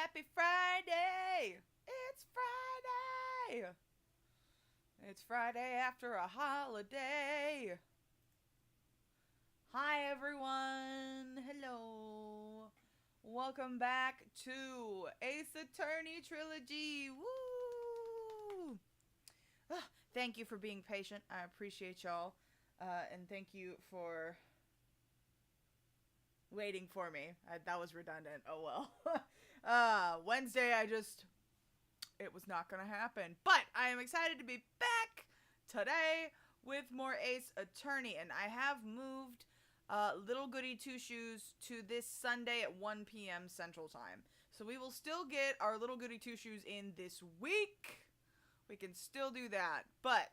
Happy Friday! It's Friday! It's Friday after a holiday. Hi everyone! Hello! Welcome back to Ace Attorney Trilogy! Woo! Thank you for being patient. I appreciate y'all. And thank you for waiting for me. That was redundant. Oh well. Wednesday, it was not gonna happen. But I am excited to be back today with more Ace Attorney. And I have moved Little Goody Two Shoes to this Sunday at 1 p.m. Central Time. So we will still get our Little Goody Two Shoes in this week. We can still do that. But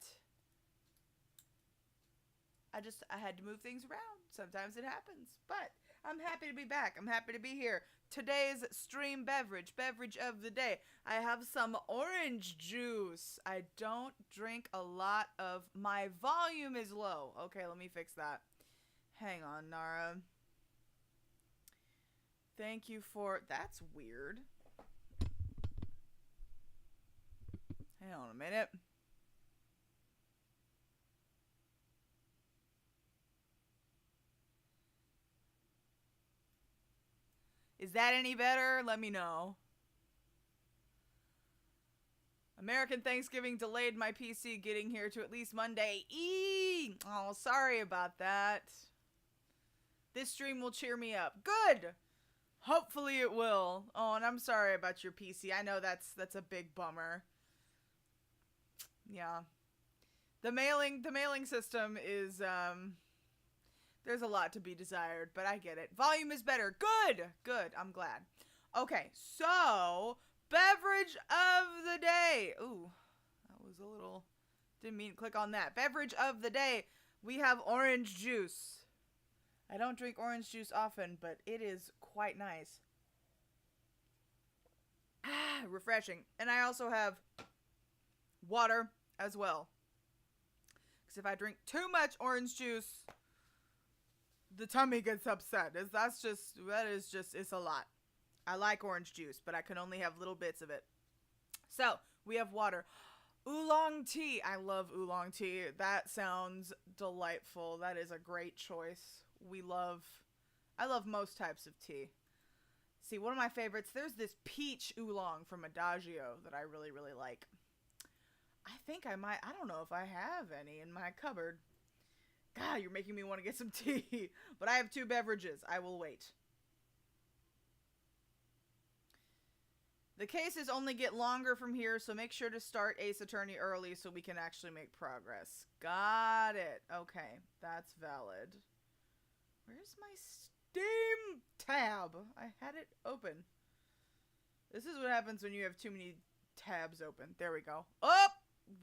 I had to move things around. Sometimes it happens. But I'm happy to be back. I'm happy to be here. Today's stream beverage of the day. I have some orange juice. I don't drink a lot of... My volume is low. Okay, let me fix that. Hang on, Nara. Thank you for... That's weird. Hang on a minute. Is that any better? Let me know. American Thanksgiving delayed my PC getting here to at least Monday. Oh, sorry about that. This stream will cheer me up. Good! Hopefully it will. Oh, and I'm sorry about your PC. I know that's a big bummer. Yeah. The mailing system is, there's a lot to be desired, but I get it. Volume is better. Good! Good. I'm glad. Okay, so, beverage of the day. Ooh, that was a little... Didn't mean to click on that. Beverage of the day. We have orange juice. I don't drink orange juice often, but it is quite nice. Refreshing. And I also have water as well. Because if I drink too much orange juice... the tummy gets upset. It's a lot. I like orange juice, but I can only have little bits of it. So, we have water. Oolong tea. I love oolong tea. That sounds delightful. That is a great choice. I love most types of tea. See, one of my favorites, there's this peach oolong from Adagio that I really, really like. I don't know if I have any in my cupboard. God, you're making me want to get some tea. But I have 2 beverages. I will wait. The cases only get longer from here, so make sure to start Ace Attorney early so we can actually make progress. Got it. Okay, that's valid. Where's my Steam tab? I had it open. This is what happens when you have too many tabs open. There we go. Oh!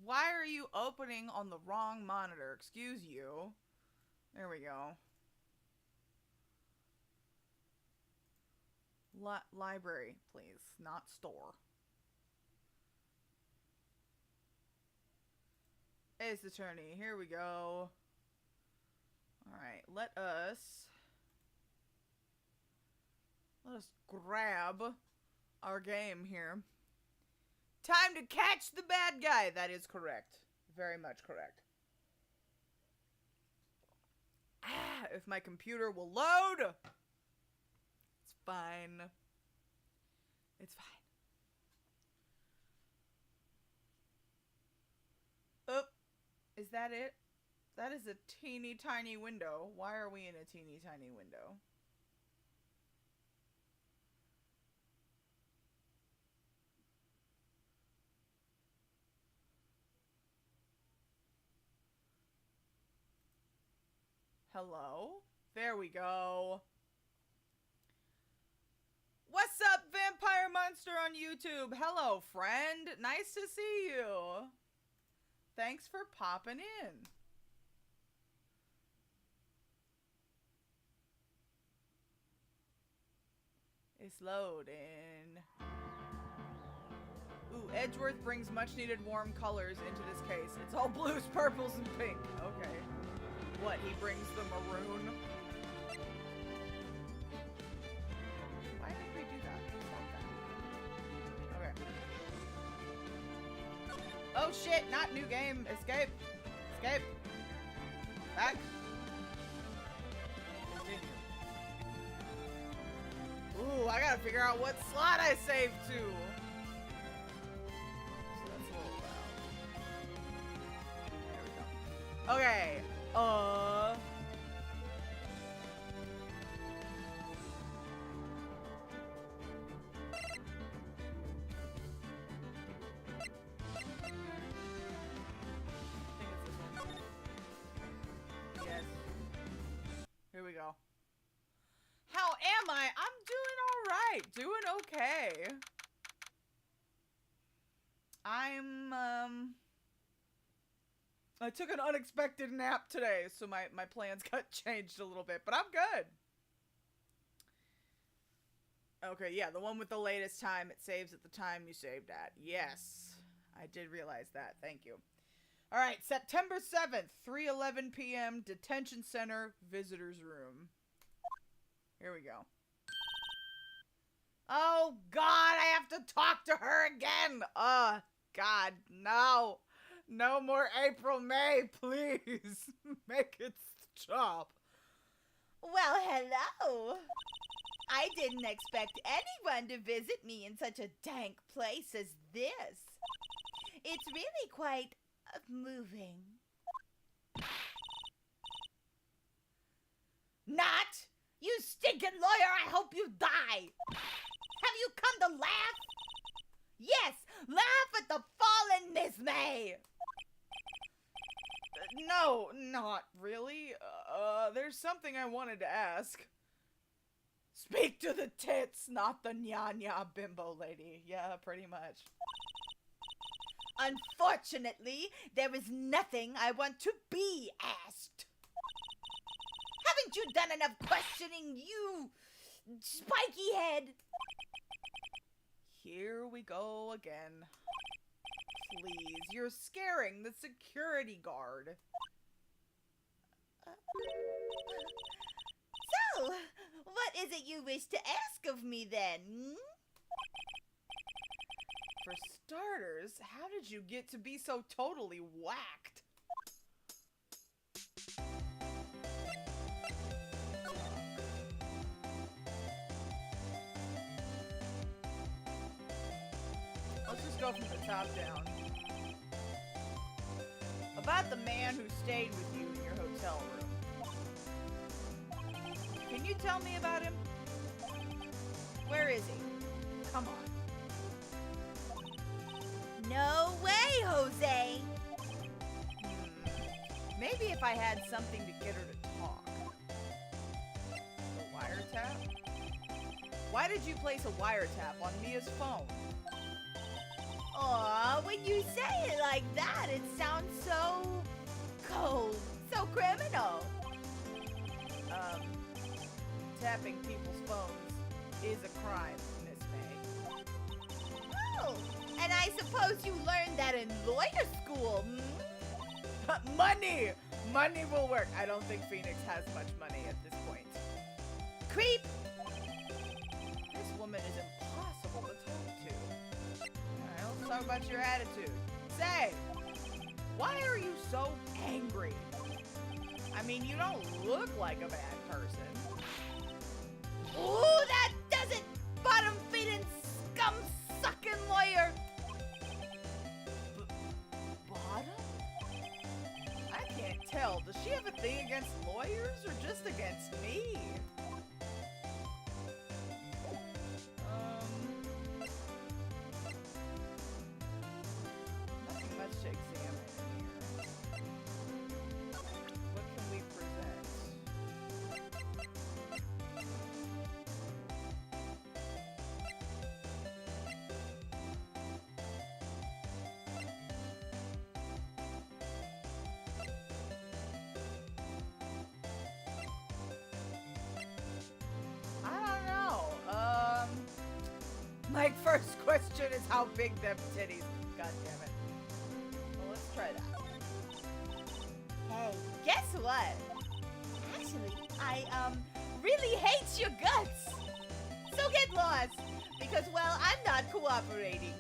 Why are you opening on the wrong monitor? Excuse you. There we go. Library, please. Not store. Ace Attorney. Here we go. Alright, let us grab our game here. Time to catch the bad guy. That is correct. Very much correct. If my computer will load. It's fine. It's fine. Oh, is that it? That is a teeny tiny window. Why are we in a teeny tiny window? Hello? There we go. What's up, Vampire Monster on YouTube? Hello, friend. Nice to see you. Thanks for popping in. It's loading. Ooh, Edgeworth brings much needed warm colors into this case. It's all blues, purples, and pink. Okay. What, he brings the maroon? Why did they do that? Stop that. Oh shit, not new game. Escape. Escape. Back. Continue. Ooh, I gotta figure out what slot I saved to. So that's a little loud. There we go. Okay. Yes. Here we go. How am I? I'm doing alright. Doing okay. I took an unexpected nap today, so my plans got changed a little bit, but I'm good. Okay, yeah, the one with the latest time, it saves at the time you saved at. Yes, I did realize that. Thank you. All right, September 7th, 3:11 p.m., Detention Center, Visitors Room. Here we go. Oh, God, I have to talk to her again. God, no. No more April, May, please. Make it stop. Well, hello. I didn't expect anyone to visit me in such a dank place as this. It's really quite moving. Not! You stinking lawyer, I hope you die! Have you come to laugh? Yes, laugh at the fallen Miss May! No, not really. There's something I wanted to ask. Speak to the tits, not the nya-nya bimbo lady. Yeah, pretty much. Unfortunately, there is nothing I want to be asked. Haven't you done enough questioning, you spiky head? Here we go again. Please, you're scaring the security guard. So, what is it you wish to ask of me then? For starters, how did you get to be so totally whacked? Let's just go from the top down. About the man who stayed with you in your hotel room. Can you tell me about him? Where is he? Come on. No way, Jose! Maybe if I had something to get her to talk. A wiretap? Why did you place a wiretap on Mia's phone? Aw, when you say it like that, it sounds so cold, so criminal. Tapping people's phones is a crime, Miss May. Oh, and I suppose you learned that in lawyer school, Money! Money will work. I don't think Phoenix has much money at this point. Creep! This woman is impossible to talk to. Alright, let's talk about your attitude. Say, why are you so angry? I mean, you don't look like a bad person. Ooh, that does it! Bottom-feeding, scum-sucking lawyer! Bottom? I can't tell. Does she have a thing against lawyers or just against me? Nothing much to examine here. What can we present? I don't know. My first question is how big them titties. God damn it. Well, let's try that. Hey, guess what? Actually, I, really hate your guts. So get lost, because, well, I'm not cooperating.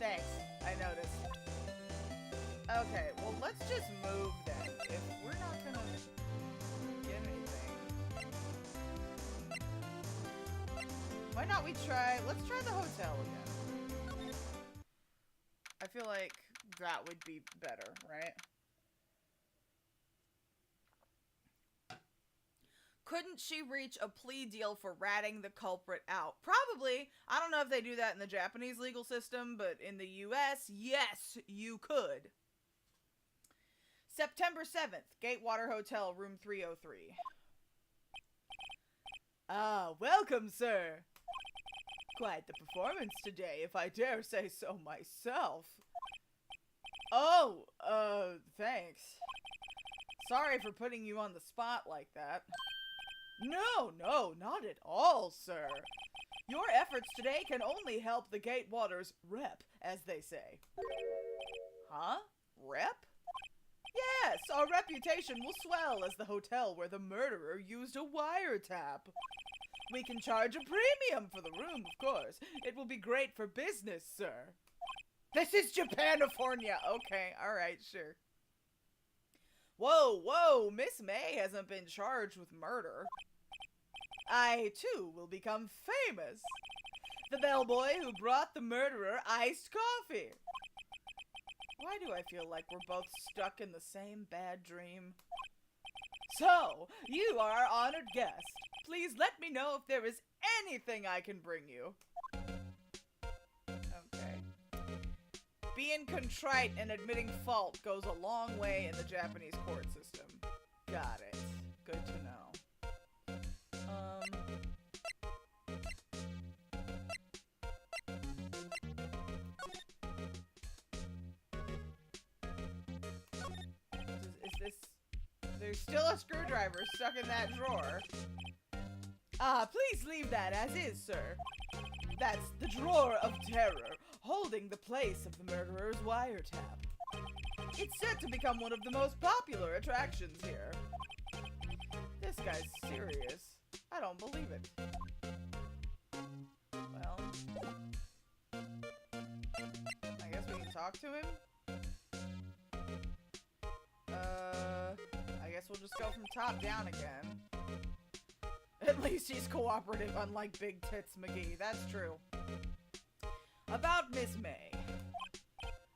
Thanks. I noticed. Okay, well, let's just move then. If we're not gonna get anything. Why not we try... Let's try the hotel again. I feel like that would be better, right? Couldn't she reach a plea deal for ratting the culprit out? Probably. I don't know if they do that in the Japanese legal system, but in the US, yes, you could. September 7th, Gatewater Hotel, room 303. Ah, welcome, sir. Quite the performance today, if I dare say so myself. Oh, thanks. Sorry for putting you on the spot like that. No, not at all, sir. Your efforts today can only help the Gatewater's rep, as they say. Huh? Rep? Yes, our reputation will swell as the hotel where the murderer used a wiretap. We can charge a premium for the room, of course. It will be great for business, sir. This is Japanifornia. Okay, alright, sure. Whoa, Miss May hasn't been charged with murder. I, too, will become famous. The bellboy who brought the murderer iced coffee. Why do I feel like we're both stuck in the same bad dream? So, you are our honored guest. Please let me know if there is anything I can bring you. Okay. Being contrite and admitting fault goes a long way in the Japanese court system. Got it. Good to know. Is this... There's still a screwdriver stuck in that drawer. Please leave that as is, sir. That's the drawer of terror, holding the place of the murderer's wiretap. It's set to become one of the most popular attractions here. This guy's serious. I don't believe it. Well... I guess we can talk to him? I guess we'll just go from top down again. At least he's cooperative, unlike Big Tits McGee. That's true. About Miss May.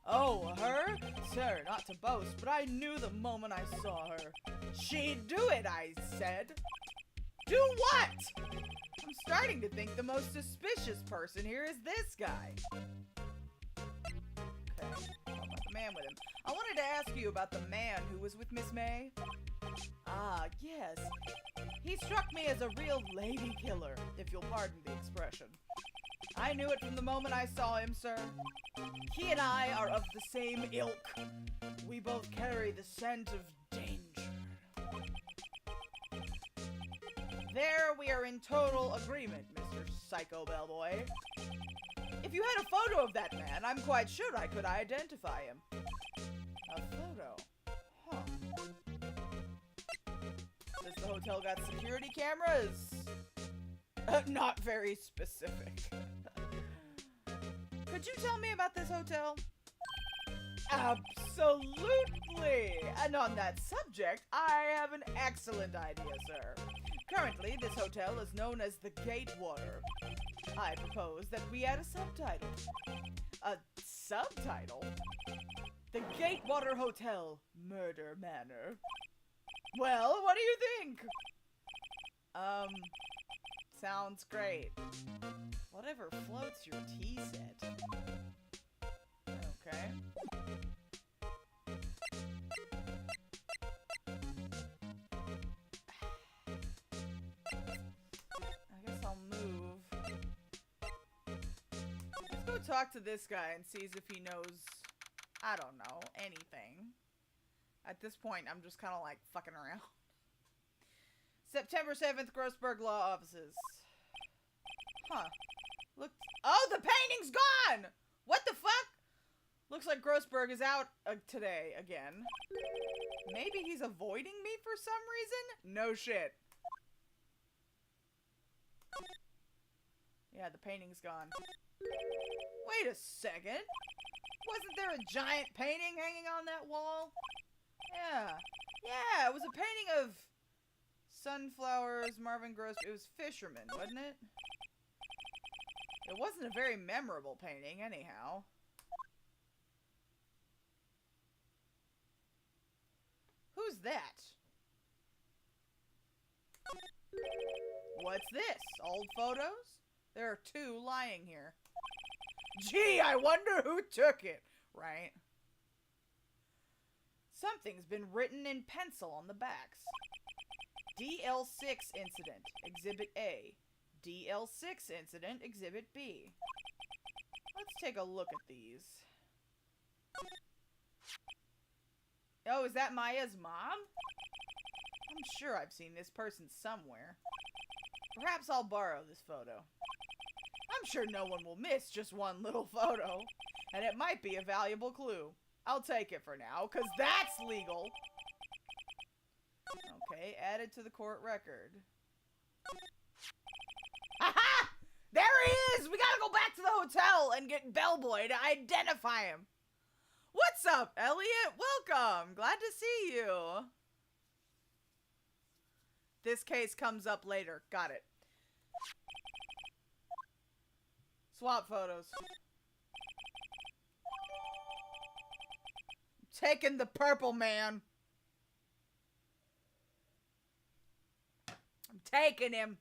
Oh, her? Sir, not to boast, but I knew the moment I saw her. She'd do it, I said. Do what? I'm starting to think the most suspicious person here is this guy. Okay, what about the man with him? I wanted to ask you about the man who was with Miss May. Ah, yes. He struck me as a real lady killer, if you'll pardon the expression. I knew it from the moment I saw him, sir. He and I are of the same ilk. We both carry the scent of danger. There we are in total agreement, Mr. Psycho Bellboy. If you had a photo of that man, I'm quite sure I could identify him. A photo? Huh. Does the hotel got security cameras? Not very specific. Could you tell me about this hotel? Absolutely! And on that subject, I have an excellent idea, sir. Currently, this hotel is known as the Gatewater. I propose that we add a subtitle. A subtitle? The Gatewater Hotel, Murder Manor. Well, what do you think? Sounds great. Whatever floats your tea set. Okay. I guess I'll move. Let's go talk to this guy and see if he knows, I don't know, anything. At this point, I'm just kind of like fucking around. September 7th, Grossberg Law Offices. Huh. Look. Oh, the painting's gone! What the fuck? Looks like Grossberg is out today again. Maybe he's avoiding me for some reason? No shit. Yeah, the painting's gone. Wait a second. Wasn't there a giant painting hanging on that wall? Yeah. Yeah, it was a painting of sunflowers, Marvin Gross. It was Fisherman, wasn't it? It wasn't a very memorable painting, anyhow. Who's that? What's this? Old photos? There are 2 lying here. Gee, I wonder who took it, right? Something's been written in pencil on the backs. DL6 incident, Exhibit A. DL6 incident, Exhibit B. Let's take a look at these. Oh, is that Maya's mom? I'm sure I've seen this person somewhere. Perhaps I'll borrow this photo. I'm sure no one will miss just one little photo, and it might be a valuable clue. I'll take it for now, because that's legal. Okay, added to the court record. Aha! There he is! We gotta go back to the hotel and get Bellboy to identify him. What's up, Elliot? Welcome! Glad to see you. This case comes up later. Got it. Swap photos. Taking the purple man. I'm taking him.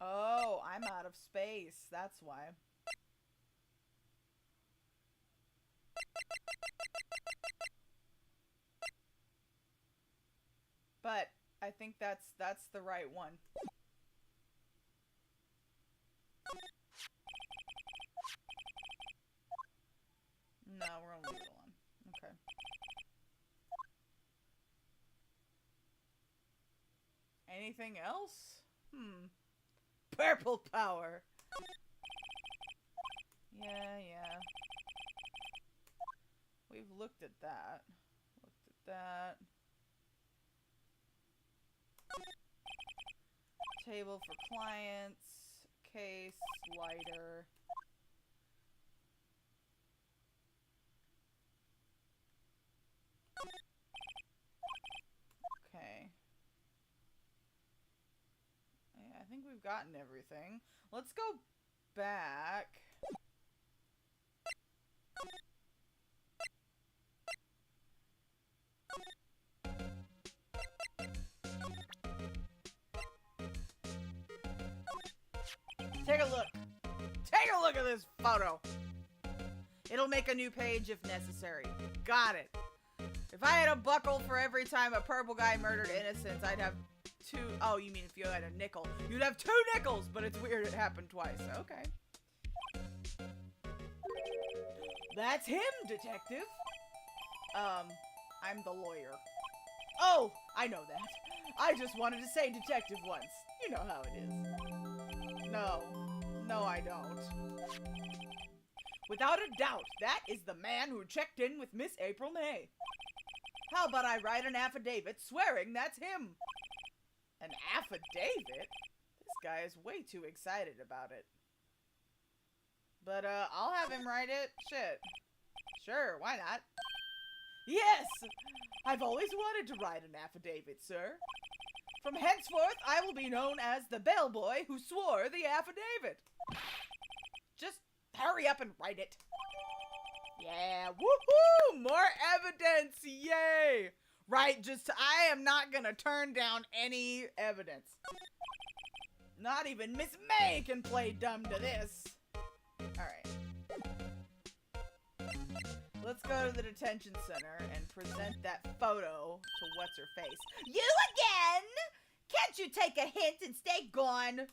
Oh, I'm out of space. That's why. But I think that's the right one. No, we're gonna leave it alone. Okay. Anything else? Purple power. Yeah. We've looked at that. Table for clients. Case. Lighter. Okay. Yeah, I think we've gotten everything. Let's go back. Take a look. Take a look at this photo. It'll make a new page if necessary. Got it. If I had a buckle for every time a purple guy murdered innocents, I'd have 2. Oh, you mean if you had a nickel. You'd have 2 nickels, but it's weird it happened twice. Okay. That's him, detective. I'm the lawyer. Oh, I know that. I just wanted to say detective once. You know how it is. No, I don't. Without a doubt, that is the man who checked in with Miss April May. How about I write an affidavit swearing that's him? An affidavit? This guy is way too excited about it. But, I'll have him write it. Shit. Sure, why not? Yes! I've always wanted to write an affidavit, sir. From henceforth, I will be known as the bellboy who swore the affidavit. Just hurry up and write it. Yeah, woohoo! More evidence, yay! Right, I am not gonna turn down any evidence. Not even Miss May can play dumb to this. Alright. Let's go to the detention center and present that photo to what's-her-face. You again? Can't you take a hint and stay gone?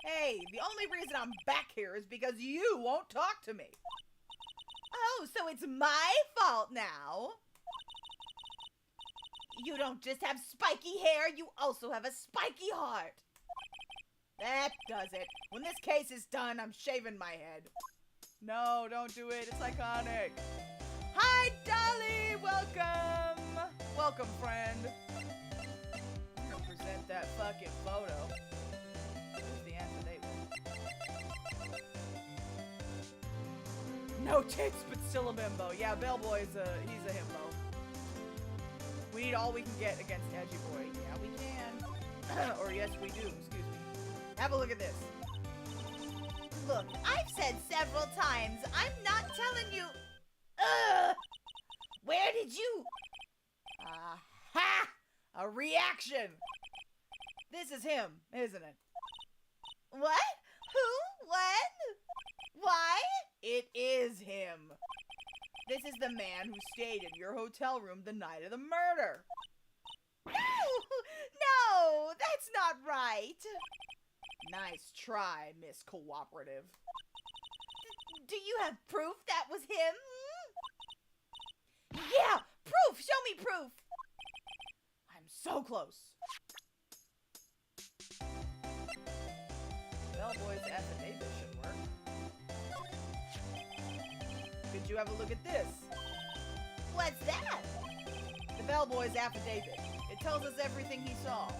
Hey, the only reason I'm back here is because you won't talk to me. Oh, so it's my fault now? You don't just have spiky hair, you also have a spiky heart. That does it. When this case is done, I'm shaving my head. No, don't do it. It's iconic. Hi, Dolly! Welcome! Welcome, friend. I'm gonna present that fucking photo. No tits, but still a bimbo. Yeah, Bellboy's he's a himbo. We need all we can get against Edgy Boy. Yeah, we can. Or yes, we do. Excuse me. Have a look at this. Look, I've said several times, I'm not telling you. Ugh! Where did you? Ha! A reaction. This is him, isn't it? What? Who? When? Why? It is him. This is the man who stayed in your hotel room the night of the murder. No! No! That's not right! Nice try, Miss Cooperative. Do you have proof that was him? Yeah! Proof! Show me proof! I'm so close. Bellboy's affidavit should work. Could you have a look at this? What's that? The Bellboy's affidavit. It tells us everything he saw,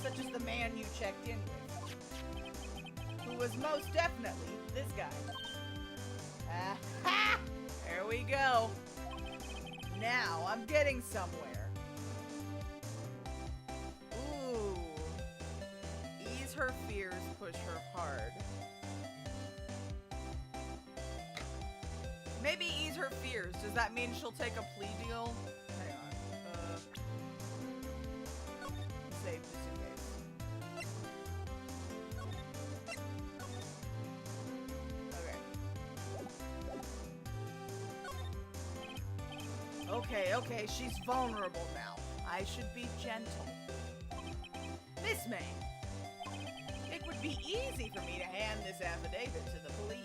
such as the man you checked in with, who was most definitely this guy. Aha! There we go. Now I'm getting somewhere. Ooh. Ease her fears, push her hard. Maybe ease her fears. Does that mean she'll take a plea deal? Hang on. Save just in case. Okay. Okay, she's vulnerable now. I should be gentle. Miss May, it would be easy for me to hand this affidavit to the police.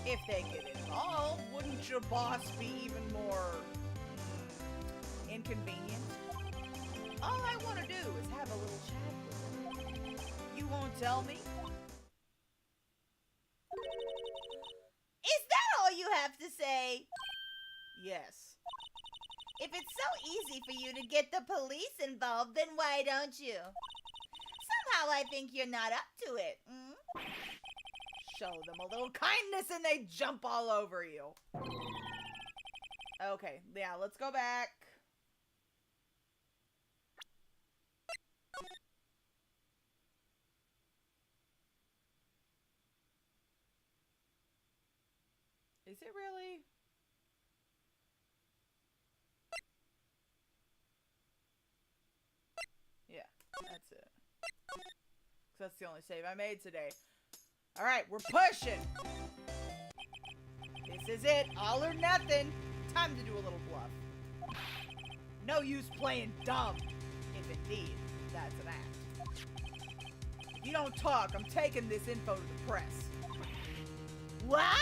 If they get involved, wouldn't your boss be even more inconvenient? All I want to do is have a little chat with him. You won't tell me? Is that all you have to say? Yes. If it's so easy for you to get the police involved, then why don't you? Somehow I think you're not up to it. Show them a little kindness and they jump all over you. Okay, yeah, let's go back. Is it really? Yeah, that's it. 'Cause that's the only save I made today. Alright, we're pushing! This is it, all or nothing. Time to do a little bluff. No use playing dumb, if indeed that's an act. If you don't talk, I'm taking this info to the press. What?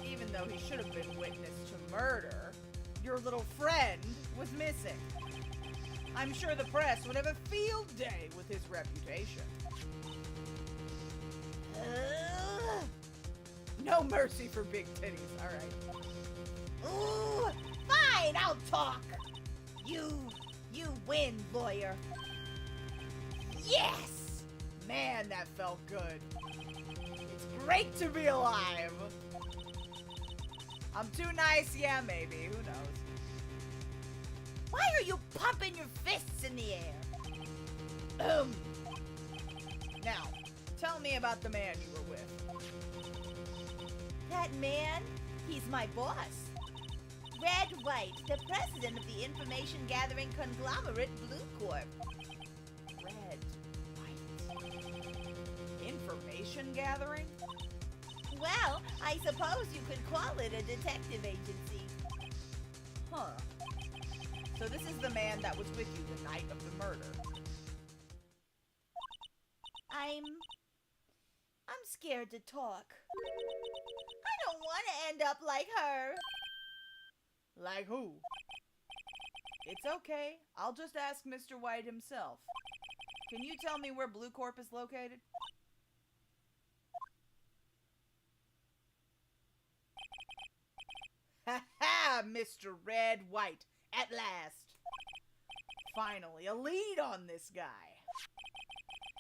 Even though he should have been witness to murder, your little friend was missing. I'm sure the press would have a field day with his reputation. No mercy for big titties, alright. Ooh, fine, I'll talk. You win, lawyer. Yes! Man, that felt good. It's great to be alive. I'm too nice, yeah, maybe, who knows. Why are you pumping your fists in the air? Now, tell me about the man you were with. That man? He's my boss. Wright, the president of the information gathering conglomerate Blue Corp. Wright. Information gathering? Well, I suppose you could call it a detective agency. Huh. So this is the man that was with you the night of the murder. I'm scared to talk. I don't want to end up like her. Like who? It's okay. I'll just ask Mr. White himself. Can you tell me where Blue Corp is located? Ha ha, Mr. Red White, at last. Finally, a lead on this guy.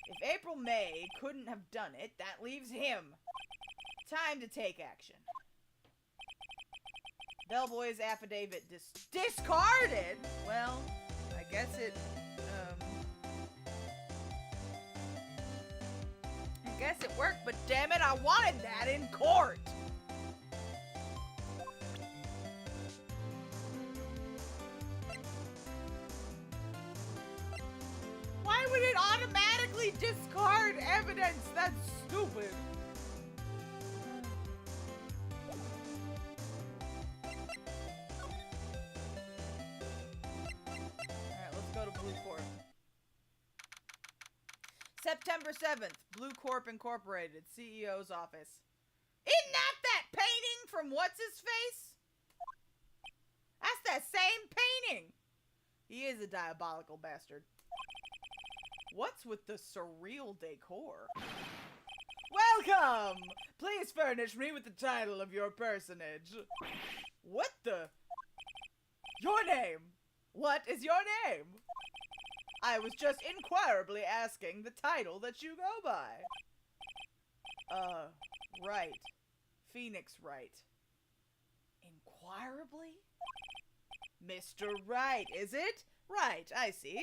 If April May couldn't have done it, that leaves him. Time to take action. Bellboy's affidavit discarded? Well, I guess it, I guess it worked, but damn it, I wanted that in court! Why would it automatically discard evidence? That's stupid. Alright, let's go to Blue Corp. September 7th, Blue Corp Incorporated, CEO's office. Isn't that painting from What's-His-Face? That's that same painting. He is a diabolical bastard. What's with the surreal decor? Welcome! Please furnish me with the title of your personage. What the? Your name? What is your name? I was just inquirably asking the title that you go by. Wright. Phoenix Wright. Inquirably? Mr. Wright, is it? Right, I see.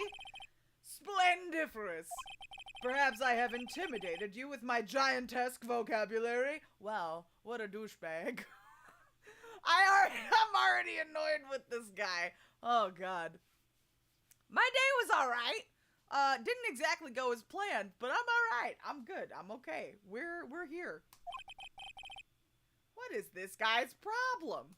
Splendiferous! Perhaps I have intimidated you with my giantesque vocabulary. Wow, what a douchebag. I'm already annoyed with this guy. Oh, God. My day was alright. Didn't exactly go as planned, but I'm alright. I'm good. I'm okay. We're here. What is this guy's problem?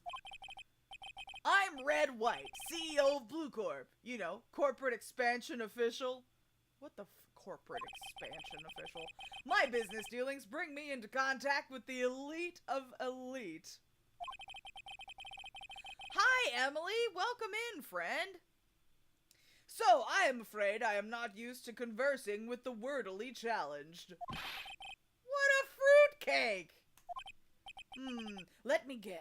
I'm Red White, CEO of Blue Corp. You know, corporate expansion official. What the corporate expansion official? My business dealings bring me into contact with the elite of elite. Hi, Emily. Welcome in, friend. So, I am afraid I am not used to conversing with the wordily challenged. What a fruitcake! Let me guess.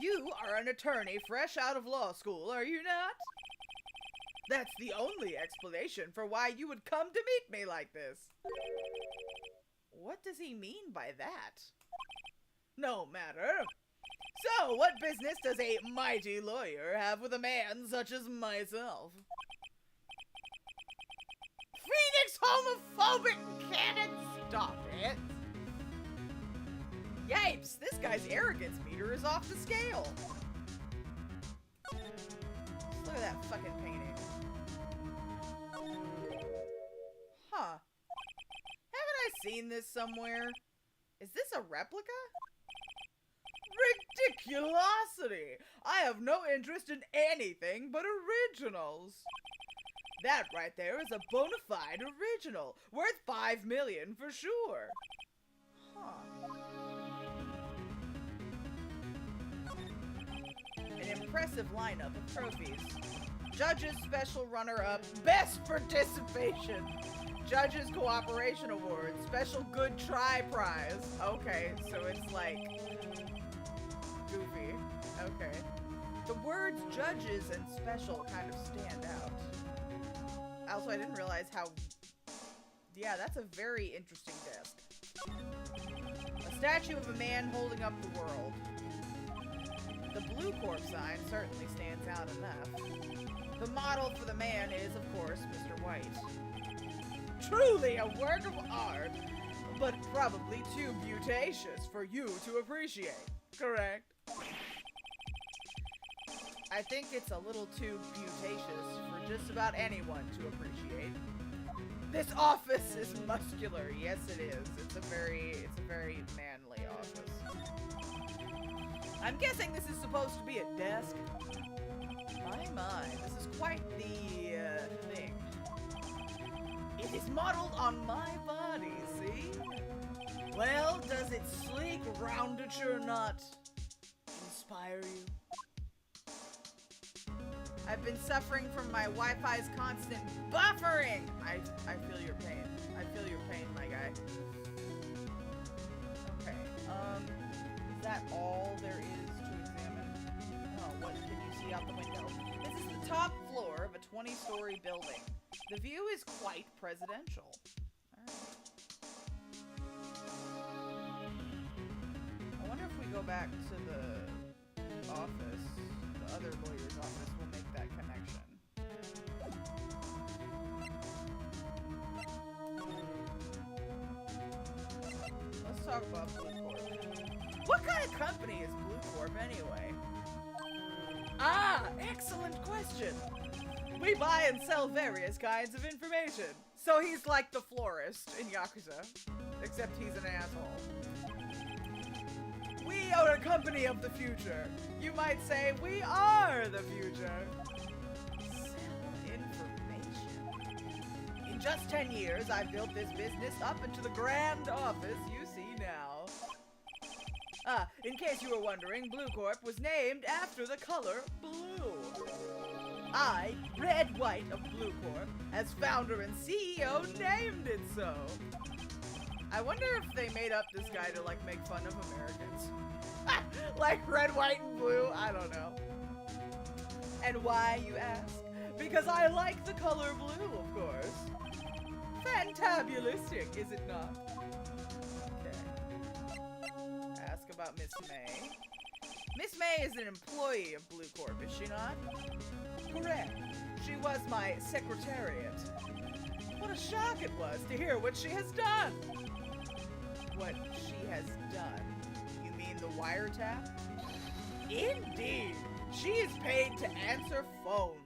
You are an attorney fresh out of law school, are you not? That's the only explanation for why you would come to meet me like this. What does he mean by that? No matter. So, what business does a mighty lawyer have with a man such as myself? Phoenix homophobic cannon, stop it! Yipes, this guy's arrogance meter is off the scale. Look at that fucking painting. Huh. Haven't I seen this somewhere? Is this a replica? Ridiculosity! I have no interest in anything but originals. That right there is a bona fide original, worth $5 million for sure. Huh. An impressive lineup of trophies. Judges Special Runner-Up, Best Participation. Judges Cooperation Award, Special Good Try Prize. Okay, so it's like goofy. Okay. The words judges and special kind of stand out. Also, I didn't realize how... Yeah, that's a very interesting desk. A statue of a man holding up the world. The Blue Corp sign certainly stands out enough. The model for the man is, of course, Mr. White. Truly a work of art, but probably too beauticious for you to appreciate. Correct? I think it's a little too beauticious for just about anyone to appreciate. This office is muscular. Yes, it is. It's a very manly office. I'm guessing this is supposed to be a desk. My, this is quite the thing. It is modeled on my body, see? Well, does its sleek roundature not inspire you? I've been suffering from my Wi-Fi's constant buffering. I feel your pain. I feel your pain, my guy. Okay, is that all there is to examine? Oh, what can you see out the window? This is the top floor of a 20-story building. The view is quite presidential. go back to the office, the other lawyer's office, we'll make that connection. Let's talk about Blue Corp. What kind of company is Blue Corp anyway? Ah, excellent question. We buy and sell various kinds of information. So he's like the florist in Yakuza, except he's an asshole. We are a company of the future. You might say we are the future. Sell information. In just 10 years, I've built this business up into the grand office you see now. Ah, in case you were wondering, Blue Corp was named after the color blue. I, Red White of Blue Corp, as founder and CEO, named it so. I wonder if they made up this guy to, like, make fun of Americans. Like Red, White, and Blue? I don't know. And why, you ask? Because I like the color blue, of course. Fantabulistic, is it not? Okay. Ask about Miss May. Miss May is an employee of Blue Corp, is she not? Correct. She was my secretariat. What a shock it was to hear what she has done. What she has done? You mean the wiretap? Indeed. She is paid to answer phones.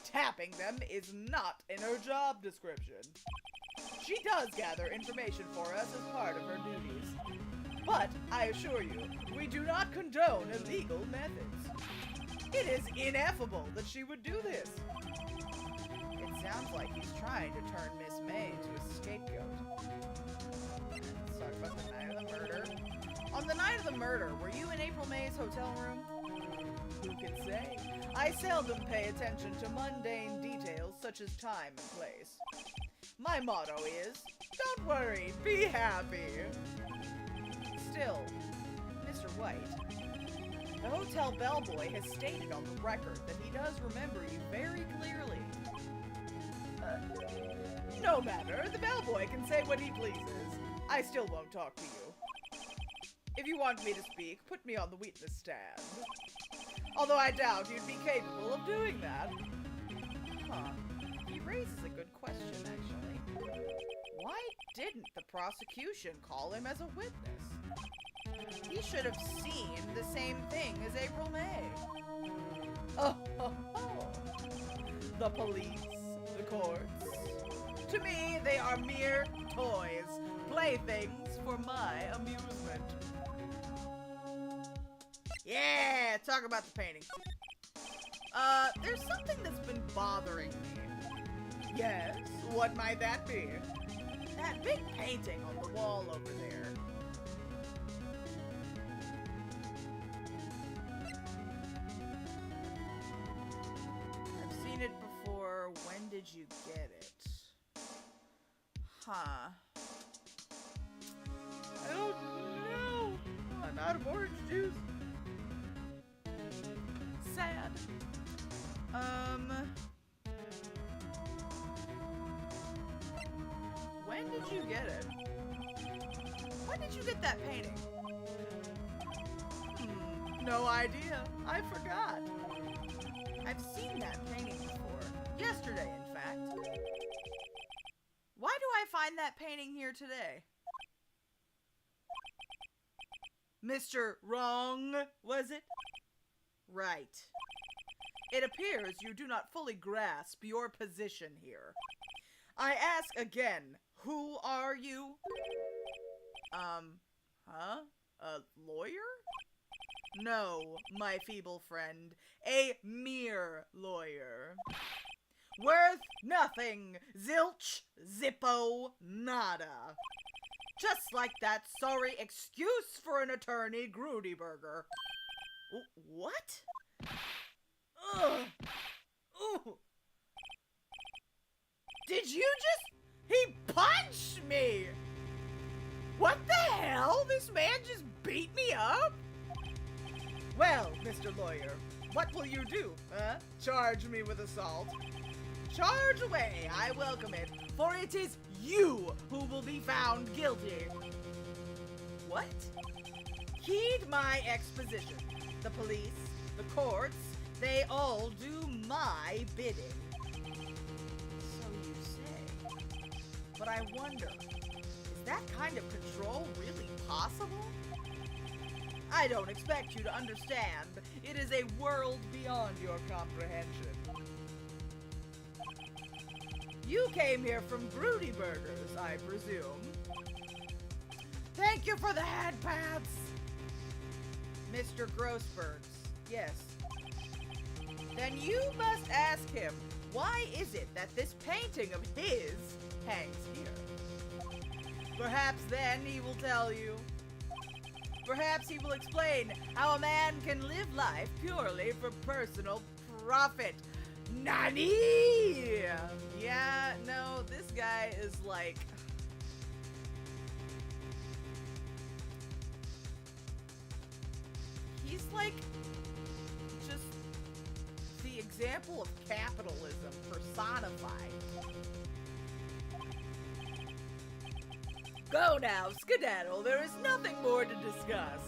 Tapping them is not in her job description. She does gather information for us as part of her duties. But, I assure you, we do not condone illegal methods. It is ineffable that she would do this. It sounds like he's trying to turn Miss May into a scapegoat. Let's talk about the night of the murder. On the night of the murder, were you in April May's hotel room? Who can say? I seldom pay attention to mundane details such as time and place. My motto is, don't worry, be happy. Still, Mr. White, the hotel bellboy has stated on the record that he does remember you very clearly. No matter, the bellboy can say what he pleases. I still won't talk to you. If you want me to speak, put me on the witness stand. Although I doubt you'd be capable of doing that. Huh. He raises a good question, actually. Why didn't the prosecution call him as a witness? He should have seen the same thing as April May. Oh, ho, ho. The police, the courts. To me, they are mere toys, playthings for my amusement. Yeah, talk about the painting. There's something that's been bothering me. Yes, what might that be? That big painting on the wall over there. I've seen it before. When did you get it? Huh. I don't know. I'm out of orange juice. Sad. When did you get it? When did you get that painting? No idea. I forgot. I've seen that painting before. Yesterday, in fact. Why do I find that painting here today? Mr. Wrong, was it? Right. It appears you do not fully grasp your position here. I ask again, who are you? A lawyer? No, my feeble friend, a mere lawyer. Worth nothing, zilch, zippo, nada. Just like that sorry excuse for an attorney, Grudyberger. What? Ugh. Ooh. Did you just... He punched me! What the hell? This man just beat me up? Well, Mr. Lawyer, what will you do, huh? Charge me with assault? Charge away, I welcome it, for it is you who will be found guilty. What? heed my exposition. The police, the courts, they all do my bidding. So you say. But I wonder, is that kind of control really possible? I don't expect you to understand. It is a world beyond your comprehension. You came here from Broody Burgers, I presume. Thank you for the hand pads. Mr. Grossberg's, yes. Then you must ask him, why is it that this painting of his hangs here? Perhaps then he will tell you. Perhaps he will explain how a man can live life purely for personal profit. Nani? Yeah, no, this guy is like... He's like just the example of capitalism personified. Go now, skedaddle. There is nothing more to discuss.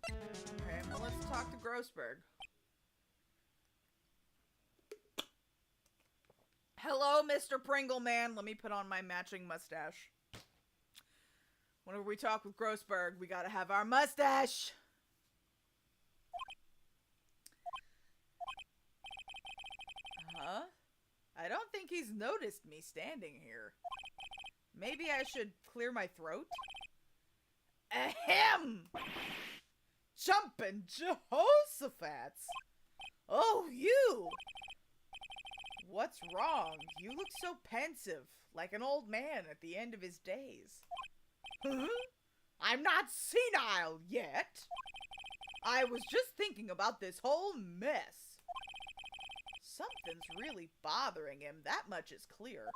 Okay, well, let's talk to Grossberg. Hello, Mr. Pringle Man. Let me put on my matching mustache. Whenever we talk with Grossberg, we gotta have our mustache. Huh? I don't think he's noticed me standing here. Maybe I should clear my throat? Ahem! Jumpin' Jehoshaphat's! Oh, you! What's wrong? You look so pensive, like an old man at the end of his days. Huh? I'm not senile yet! I was just thinking about this whole mess. Something's really bothering him, that much is clear.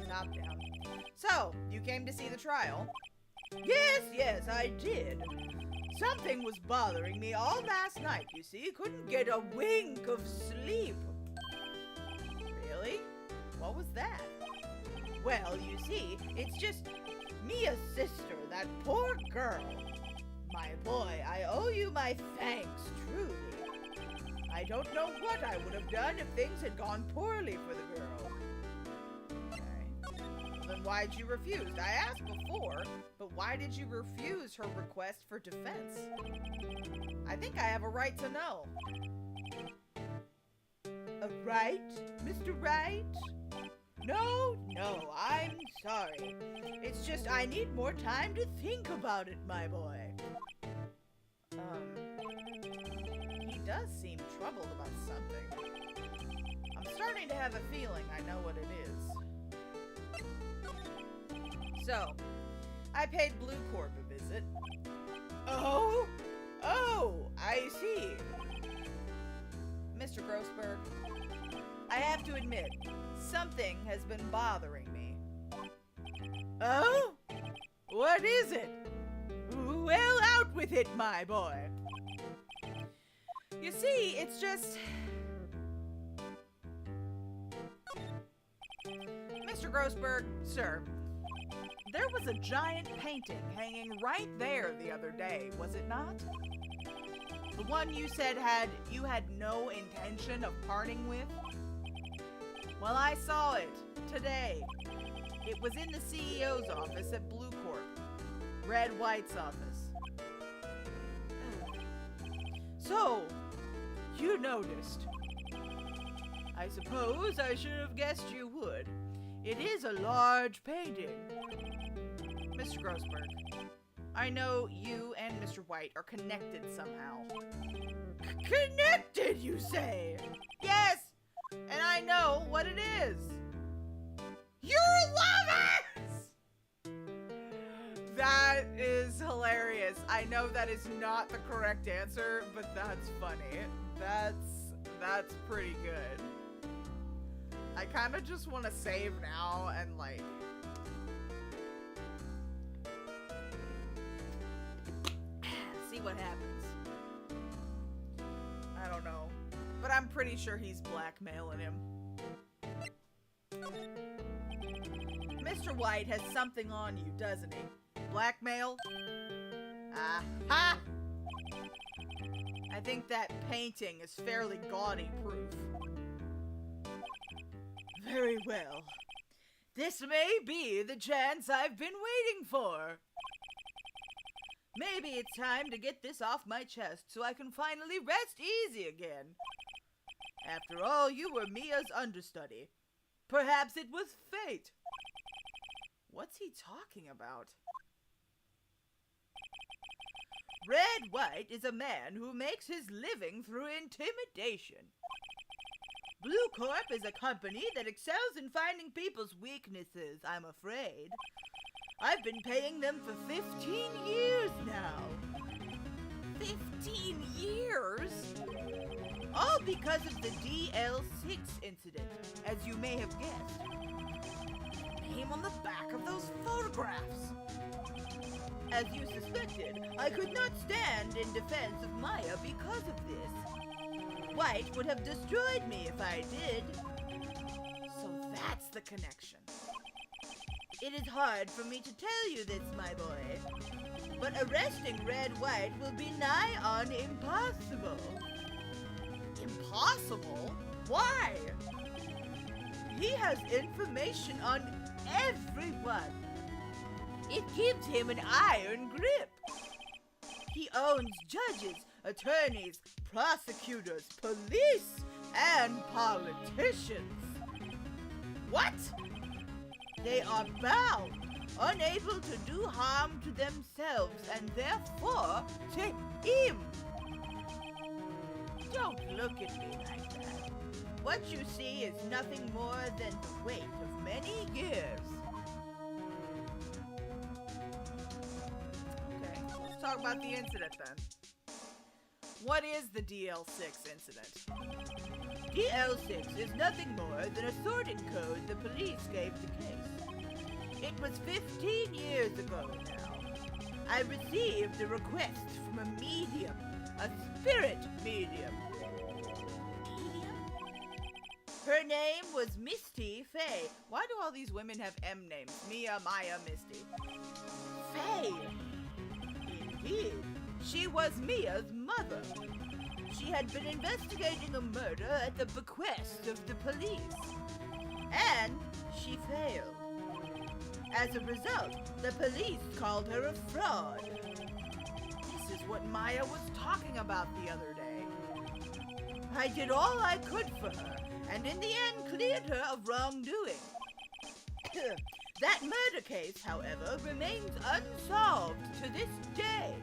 Top down. So, you came to see the trial? Yes, I did. Something was bothering me all last night, you see. Couldn't get a wink of sleep. Really? What was that? Well, you see, it's just Mia's sister, that poor girl. My boy, I owe you my thanks, truly. I don't know what I would have done if things had gone poorly for the girl. Okay. Then why'd you refuse? I asked before, but why did you refuse her request for defense? I think I have a right to know. A right, Mr. Wright? No, I'm sorry. It's just I need more time to think about it, my boy. He does seem troubled about something. I'm starting to have a feeling I know what it is. So, I paid Blue Corp a visit. Oh, I see. Mr. Grossberg, I have to admit, something has been bothering me. Oh? What is it? Well, out with it, my boy. You see, it's just... Mr. Grossberg, sir, there was a giant painting hanging right there the other day, was it not? The one you said you had no intention of parting with? Well, I saw it today. It was in the CEO's office at Blue Corp, Red White's office. So, you noticed. I suppose I should have guessed you would. It is a large painting. Mr. Grossberg, I know you and Mr. White are connected somehow. Connected, you say? Yes! And I know what it is. You're lovers! That is hilarious. I know that is not the correct answer, but that's funny. That's pretty good. I kind of just want to save now and like... what happens. I don't know. But I'm pretty sure he's blackmailing him. Mr. White has something on you, doesn't he? Blackmail? Aha! I think that painting is fairly gaudy proof. Very well. This may be the chance I've been waiting for. Maybe it's time to get this off my chest so I can finally rest easy again. After all, you were Mia's understudy. Perhaps it was fate. What's he talking about? Red White is a man who makes his living through intimidation. Blue Corp is a company that excels in finding people's weaknesses, I'm afraid. I've been paying them for 15 years now. 15 years? All because of the DL6 incident, as you may have guessed. Name on the back of those photographs. As you suspected, I could not stand in defense of Maya because of this. White would have destroyed me if I did. So that's the connection. It is hard for me to tell you this, my boy, but arresting Red White will be nigh on impossible. Impossible? Why? He has information on everyone. It gives him an iron grip. He owns judges, attorneys, prosecutors, police, and politicians. What? They are bound, unable to do harm to themselves and therefore to him. Don't look at me like that. What you see is nothing more than the weight of many years. Okay, let's talk about the incident then. What is the DL6 incident? DL6 is nothing more than a sorting code the police gave the case. It was 15 years ago now. I received a request from a medium, a spirit medium. Her name was Misty Faye. Why do all these women have M names? Mia, Maya, Misty. Faye. Indeed. She was Mia's mother. She had been investigating a murder at the bequest of the police. And she failed. As a result, the police called her a fraud. This is what Maya was talking about the other day. I did all I could for her, and in the end cleared her of wrongdoing. That murder case, however, remains unsolved to this day.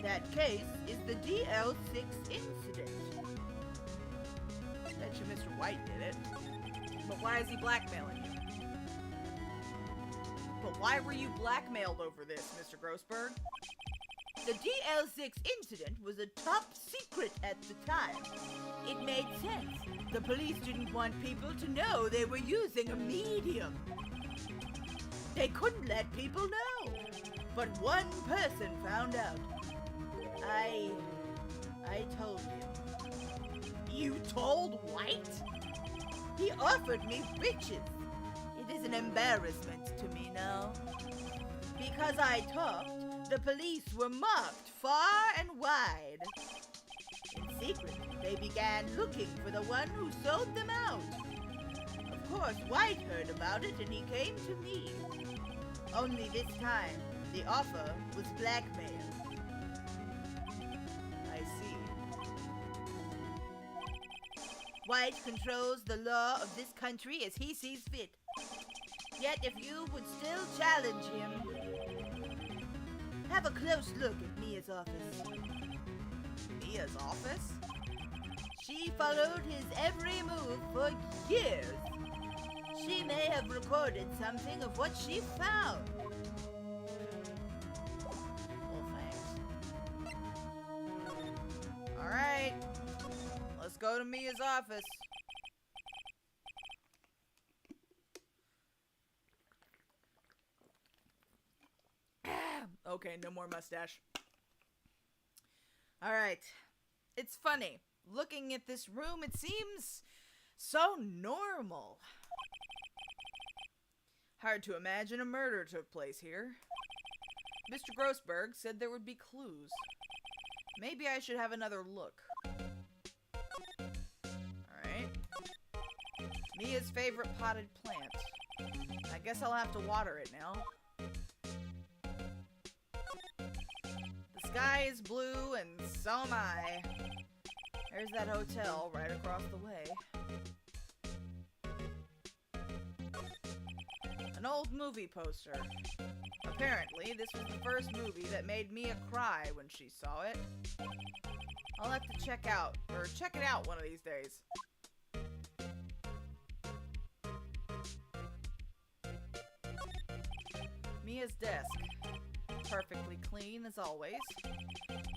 That case is the DL6 incident. I bet you Mr. White did it. But why is he blackmailing you? But why were you blackmailed over this, Mr. Grossberg? The DL6 incident was a top secret at the time. It made sense. The police didn't want people to know they were using a medium. They couldn't let people know. But one person found out. I told him. You told White? He offered me riches. It is an embarrassment to me now. Because I talked, the police were marked far and wide. In secret, they began looking for the one who sold them out. Of course, White heard about it and he came to me. Only this time, the offer was blackmail. I see. White controls the law of this country as he sees fit. Yet if you would still challenge him, have a close look at Mia's office. Mia's office? She followed his every move for years. She may have recorded something of what she found. Well, thanks. Alright. Let's go to Mia's office. Okay, no more mustache. Alright. It's funny. Looking at this room, it seems so normal. Hard to imagine a murder took place here. Mr. Grossberg said there would be clues. Maybe I should have another look. Alright. Mia's favorite potted plant. I guess I'll have to water it now. The sky is blue and so am I. There's that hotel right across the way. An old movie poster. Apparently, this was the first movie that made Mia cry when she saw it. I'll have to check it out one of these days. Mia's desk. Perfectly clean as always.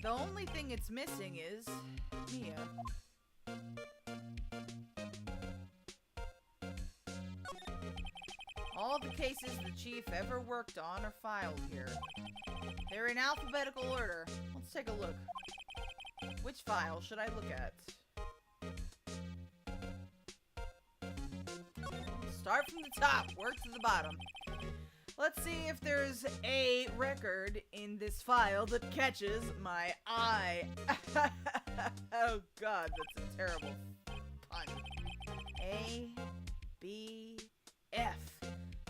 The only thing it's missing is Mia. All the cases the chief ever worked on are filed here. They're in alphabetical order. Let's take a look. Which file should I look at? Start from the top, work to the bottom. Let's see if there's a record in this file that catches my eye. Oh god, that's a terrible pun. A, B, F.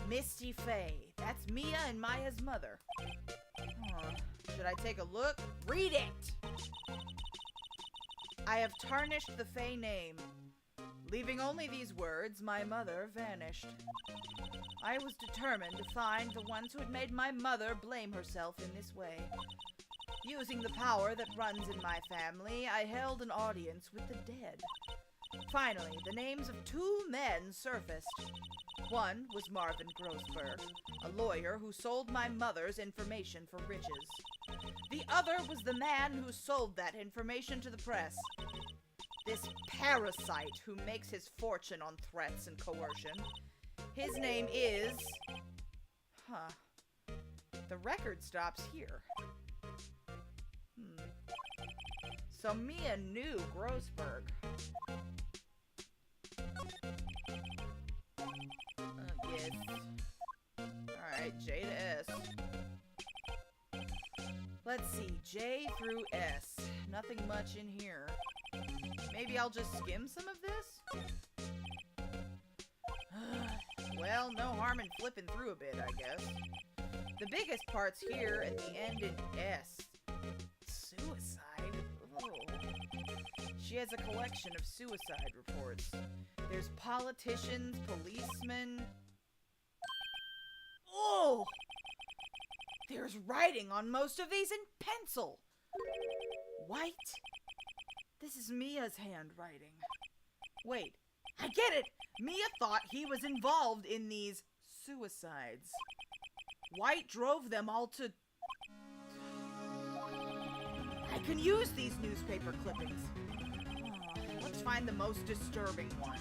Misty Faye. That's Mia and Maya's mother. Should I take a look? Read it! I have tarnished the Faye name. Leaving only these words, my mother vanished. I was determined to find the ones who had made my mother blame herself in this way. Using the power that runs in my family, I held an audience with the dead. Finally, the names of two men surfaced. One was Marvin Grossberg, a lawyer who sold my mother's information for riches. The other was the man who sold that information to the press. This parasite who makes his fortune on threats and coercion. His name is... The record stops here. So Mia knew Grossberg. Yes. Alright, J to S. Let's see, J through S. Nothing much in here. Maybe I'll just skim some of this? Well, no harm in flipping through a bit, I guess. The biggest part's here at the end in S. Suicide? Oh. She has a collection of suicide reports. There's politicians, policemen... Oh! There's writing on most of these in pencil! White? This is Mia's handwriting. Wait, I get it! Mia thought he was involved in these suicides. White drove them all to... I can use these newspaper clippings. Let's find the most disturbing one.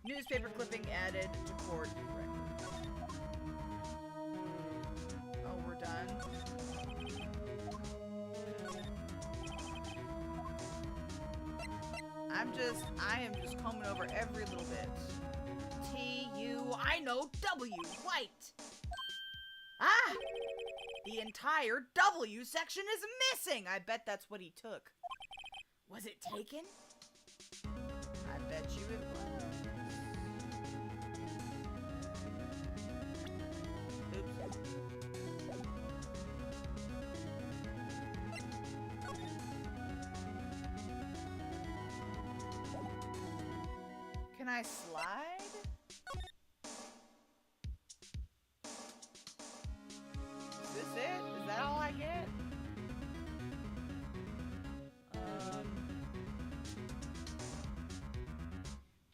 Newspaper clipping added to court record. Oh, we're done. I am just combing over every little bit. T-U, I know, W, white. Ah! The entire W section is missing! I bet that's what he took. Was it taken? I bet you it was. Oops. Can I slide? Is this it? Is that all I get?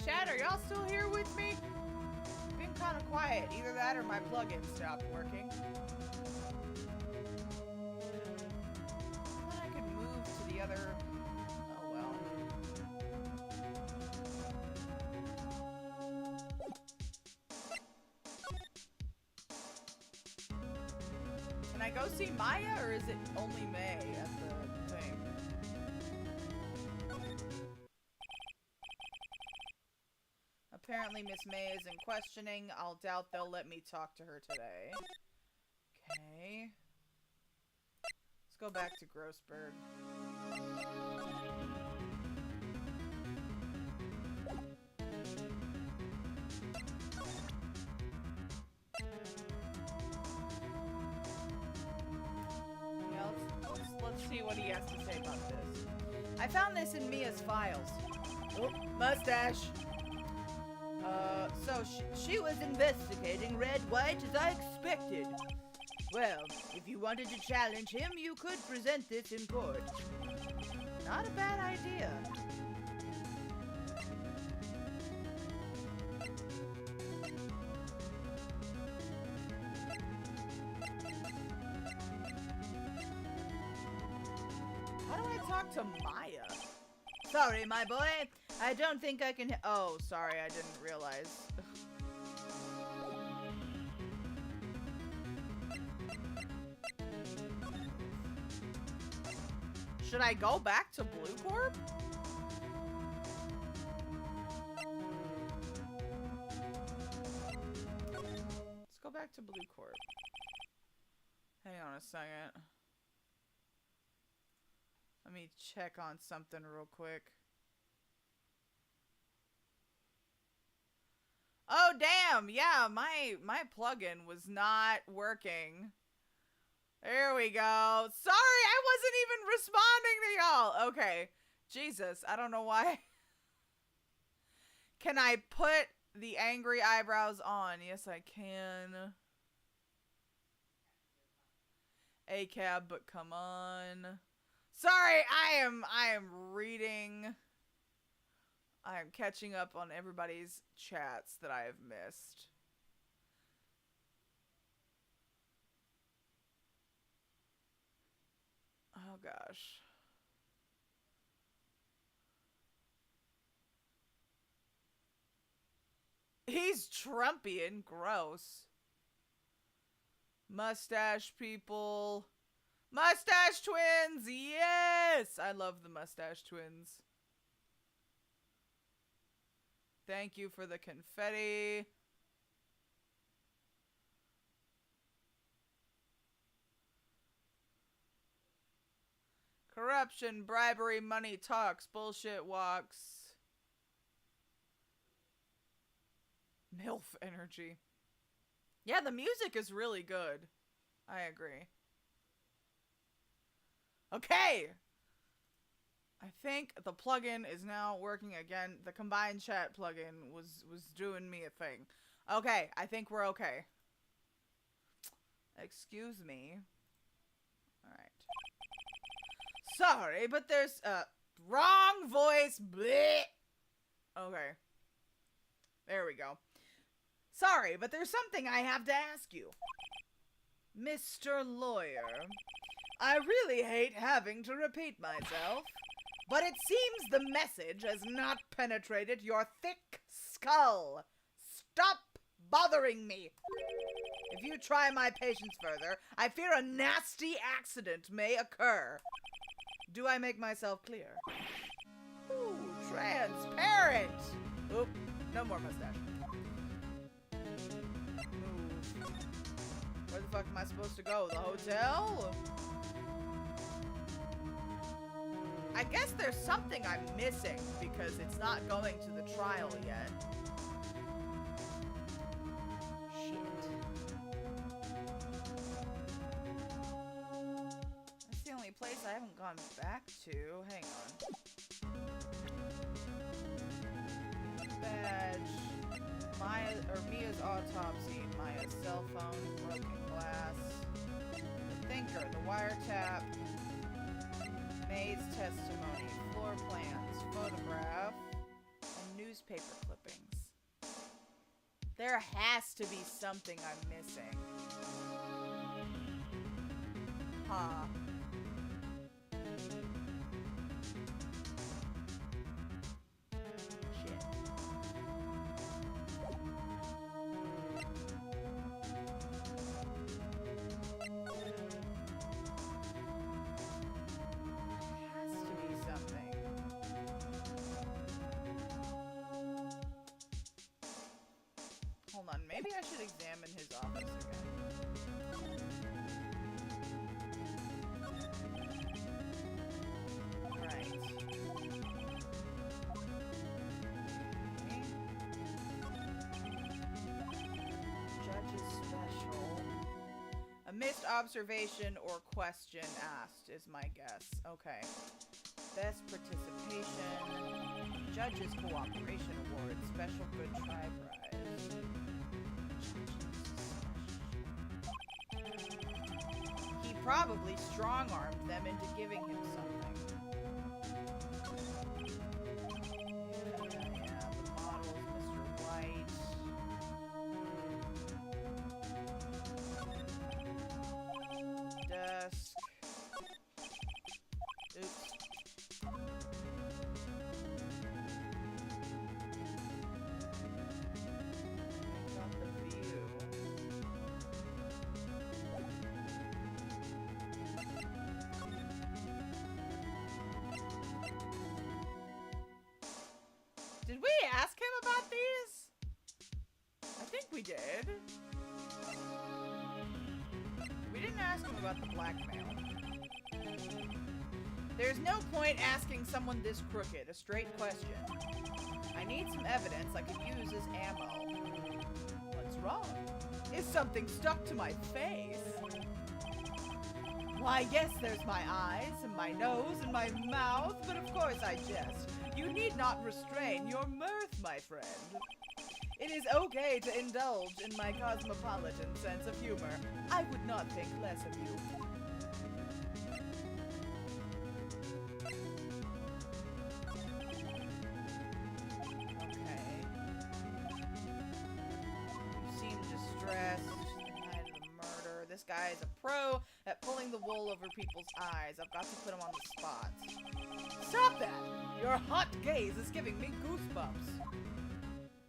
Chat, are y'all still here with me? Been kind of quiet. Either that or my plugin stopped working. I could move to the other... Oh well. Can I go see Maya, or is it only May at the Apparently Miss May is in questioning. I'll doubt they'll let me talk to her today. Okay. Let's go back to Grossberg. Yeah, let's see what he has to say about this. I found this in Mia's files. Oh, mustache. So she was investigating Red White as I expected. Well, if you wanted to challenge him, you could present this in court. Not a bad idea. How do I talk to Maya? Sorry, my boy. I don't think I can. Oh, sorry, I didn't realize. Should I go back to Blue Corp? Let's go back to Blue Corp. Hang on a second. Let me check on something real quick. Oh, damn. Yeah, my plugin was not working. There we go. Sorry, I wasn't even responding to y'all. Okay. Jesus, I don't know why. Can I put the angry eyebrows on? Yes, I can. ACAB, but come on. Sorry, I am reading. I am catching up on everybody's chats that I have missed. Oh gosh. He's Trumpian, gross. Mustache people. Mustache twins, yes! I love the mustache twins. Thank you for the confetti. Corruption, bribery, money talks, bullshit walks. MILF energy. Yeah, the music is really good. I agree. Okay! I think the plugin is now working again. The combined chat plugin was doing me a thing. Okay, I think we're okay. Excuse me. Alright. Sorry, but there's wrong voice. Bleh. Okay. There we go. Sorry, but there's something I have to ask you. Mr. Lawyer, I really hate having to repeat myself, but it seems the message has not penetrated your thick skull. Stop bothering me. If you try my patience further, I fear a nasty accident may occur. Do I make myself clear? Ooh, transparent. Oop, no more mustache. Move. Where the fuck am I supposed to go? The hotel? I guess there's something I'm missing because it's not going to the trial yet. Shit. That's the only place I haven't gone back to. Hang on. Badge. Mia's autopsy. Maya's cell phone. Broken glass. The thinker. The wiretap. May's testimony, floor plans, photograph, and newspaper clippings. There has to be something I'm missing. Huh. Shit. should examine his office again. Right. Judge's special. A missed observation or question asked is my guess. Okay. Best participation. Judge's cooperation award. Special good try prize. He probably strong-armed them into giving him something. Yeah, the model is Mr. White. Desk. Oops. Got the view. Did we ask him about these? I think we did. We didn't ask him about the blackmail. There's no point asking someone this crooked a straight question. I need some evidence I could use as ammo. What's wrong? Is something stuck to my face? Why, yes, there's my eyes, and my nose, and my mouth, but of course I jest. You need not restrain your mirth, my friend. It is okay to indulge in my cosmopolitan sense of humor. I would not think less of you. Okay. You seem distressed. Night of the murder. This guy is a pro at pulling the wool over people's eyes. I've got to put him on the spot. Stop that! Your hot gaze is giving me goosebumps.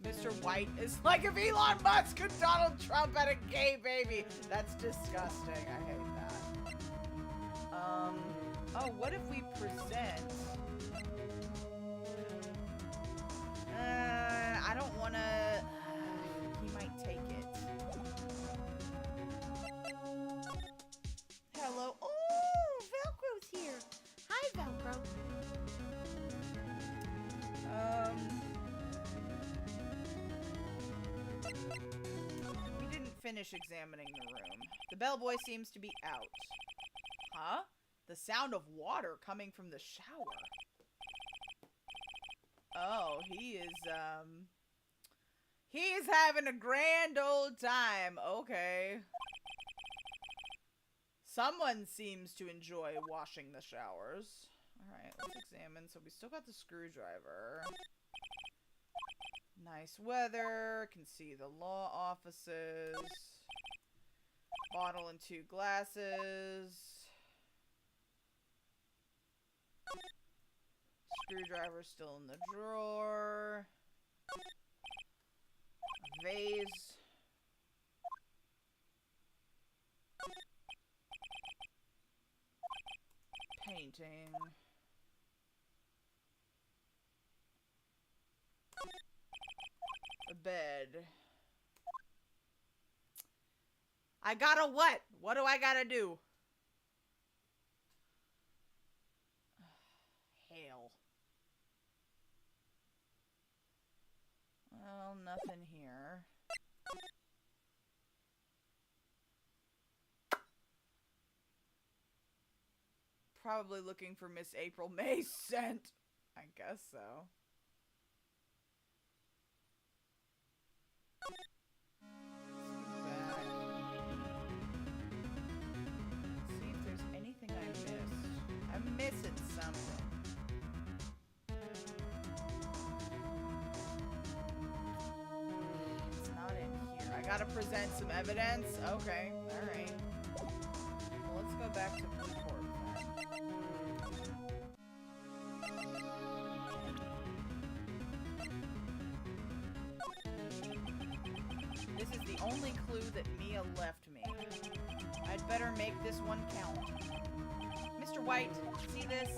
Mr. White is like if Elon Musk and Donald Trump had a gay baby. That's disgusting. I hate that. Oh, what if we present? I don't want to... he might take it. Hello. Oh, Velcro's here. Hi, Velcro. We didn't finish examining the room. The bellboy seems to be out. Huh? The sound of water coming from the shower. Oh, he is having a grand old time. Okay. Someone seems to enjoy washing the showers. Alright, let's examine. So we still got the screwdriver. Nice weather. Can see the law offices. Bottle and 2 glasses. Screwdriver still in the drawer. Vase. Painting. A bed. I gotta what? What do I gotta do? Hell. Well, nothing here. Probably looking for Miss April May's scent. I guess so. Back. See if there's anything I missed. I'm missing something. It's not in here. I gotta present some evidence? Okay, alright. Well, let's go back to Blue Court then. This is the only clue that Mia left me. I'd better make this one count. Mr. White, see this?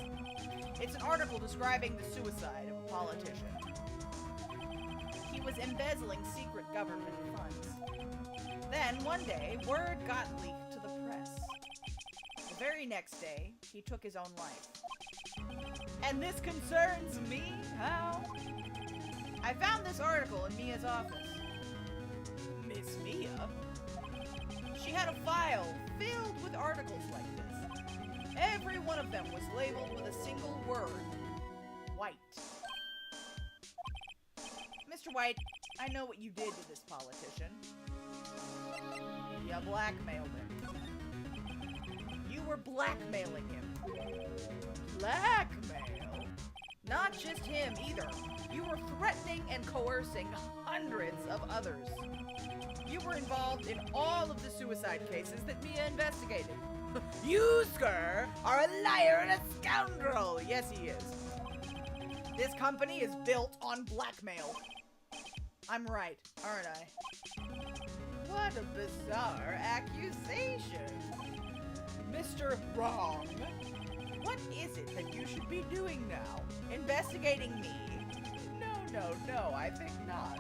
It's an article describing the suicide of a politician. He he was embezzling secret government funds. Then, one day, word got leaked to the press. The very next day, he took his own life. And this concerns me, how? I found this article in Mia's office. Miss Mia? She had a file filled with articles like this. Every one of them was labeled with a single word. White. Mr. White, I know what you did to this politician. You blackmailed him. You were blackmailing him. Blackmail? Not just him, either. You were threatening and coercing hundreds of others. You were involved in all of the suicide cases that Mia investigated. You, sir, are a liar and a scoundrel. Yes, he is. This company is built on blackmail. I'm right, aren't I? What a bizarre accusation. Mr. Wrong. What is it that you should be doing now? Investigating me? No, I think not.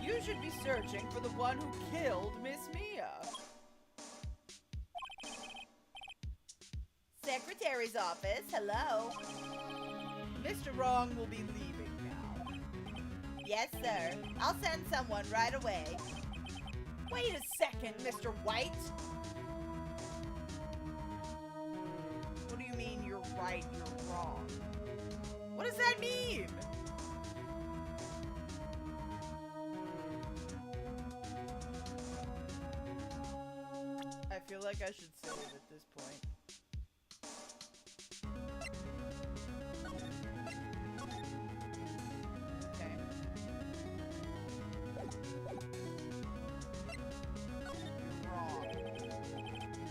You should be searching for the one who killed Miss Mia. Secretary's office, hello. Mr. Wrong will be leaving now. Yes, sir. I'll send someone right away. Wait a second, Mr. White. What do you mean you're right, you're wrong? What does that mean? I feel like I should save at this point. Okay. You're wrong.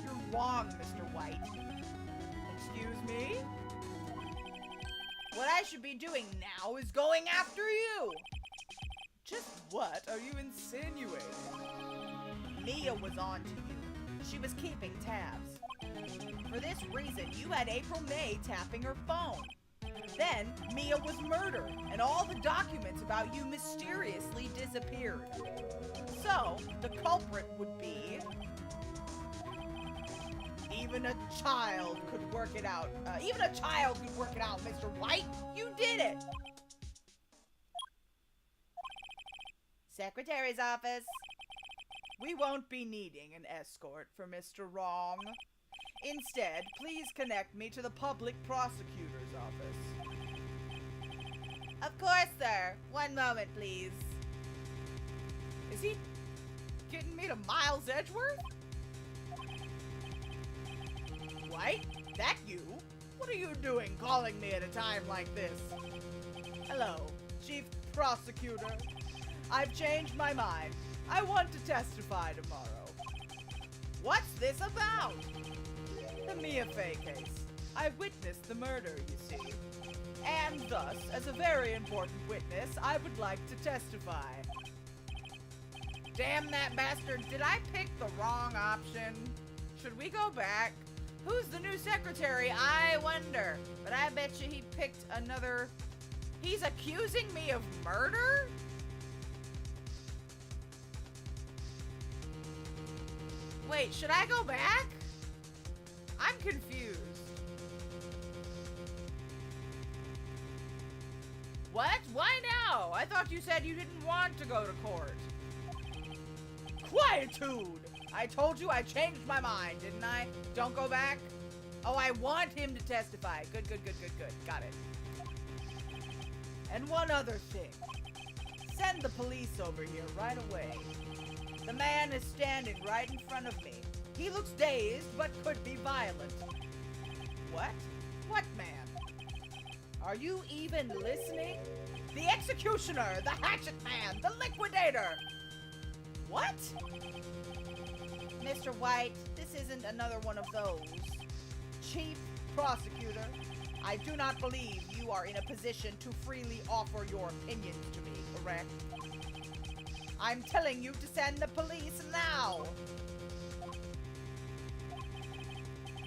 You're wrong, Mr. White. Excuse me? What I should be doing now is going after you! Just what are you insinuating? Mia was on to you. She was keeping tabs. For this reason, you had April May tapping her phone. Then, Mia was murdered, and all the documents about you mysteriously disappeared. So, the culprit would be... Even a child could work it out. Even a child could work it out, Mr. White. You did it! Secretary's office. We won't be needing an escort for Mr. Wrong. Instead, please connect me to the public prosecutor's office. Of course, sir. One moment, please. Is he getting me to Miles Edgeworth? White? That you? What are you doing calling me at a time like this? Hello, Chief Prosecutor. I've changed my mind. I want to testify tomorrow. What's this about? The Mia Fey case. I witnessed the murder, you see. And thus, as a very important witness, I would like to testify. Damn that bastard, did I pick the wrong option? Should we go back? Who's the new secretary? I wonder. But I bet you he picked another... He's accusing me of murder? Wait, should I go back? I'm confused. What? Why now? I thought you said you didn't want to go to court. Quietude! I told you I changed my mind, didn't I? Don't go back? Oh, I want him to testify. Good. Got it. And one other thing. Send the police over here right away. The man is standing right in front of me. He looks dazed, but could be violent. What? What man? Are you even listening? The executioner, the hatchet man, the liquidator! What? Mr. White, this isn't another one of those. Chief Prosecutor, I do not believe you are in a position to freely offer your opinions to me, correct? I'm telling you to send the police now!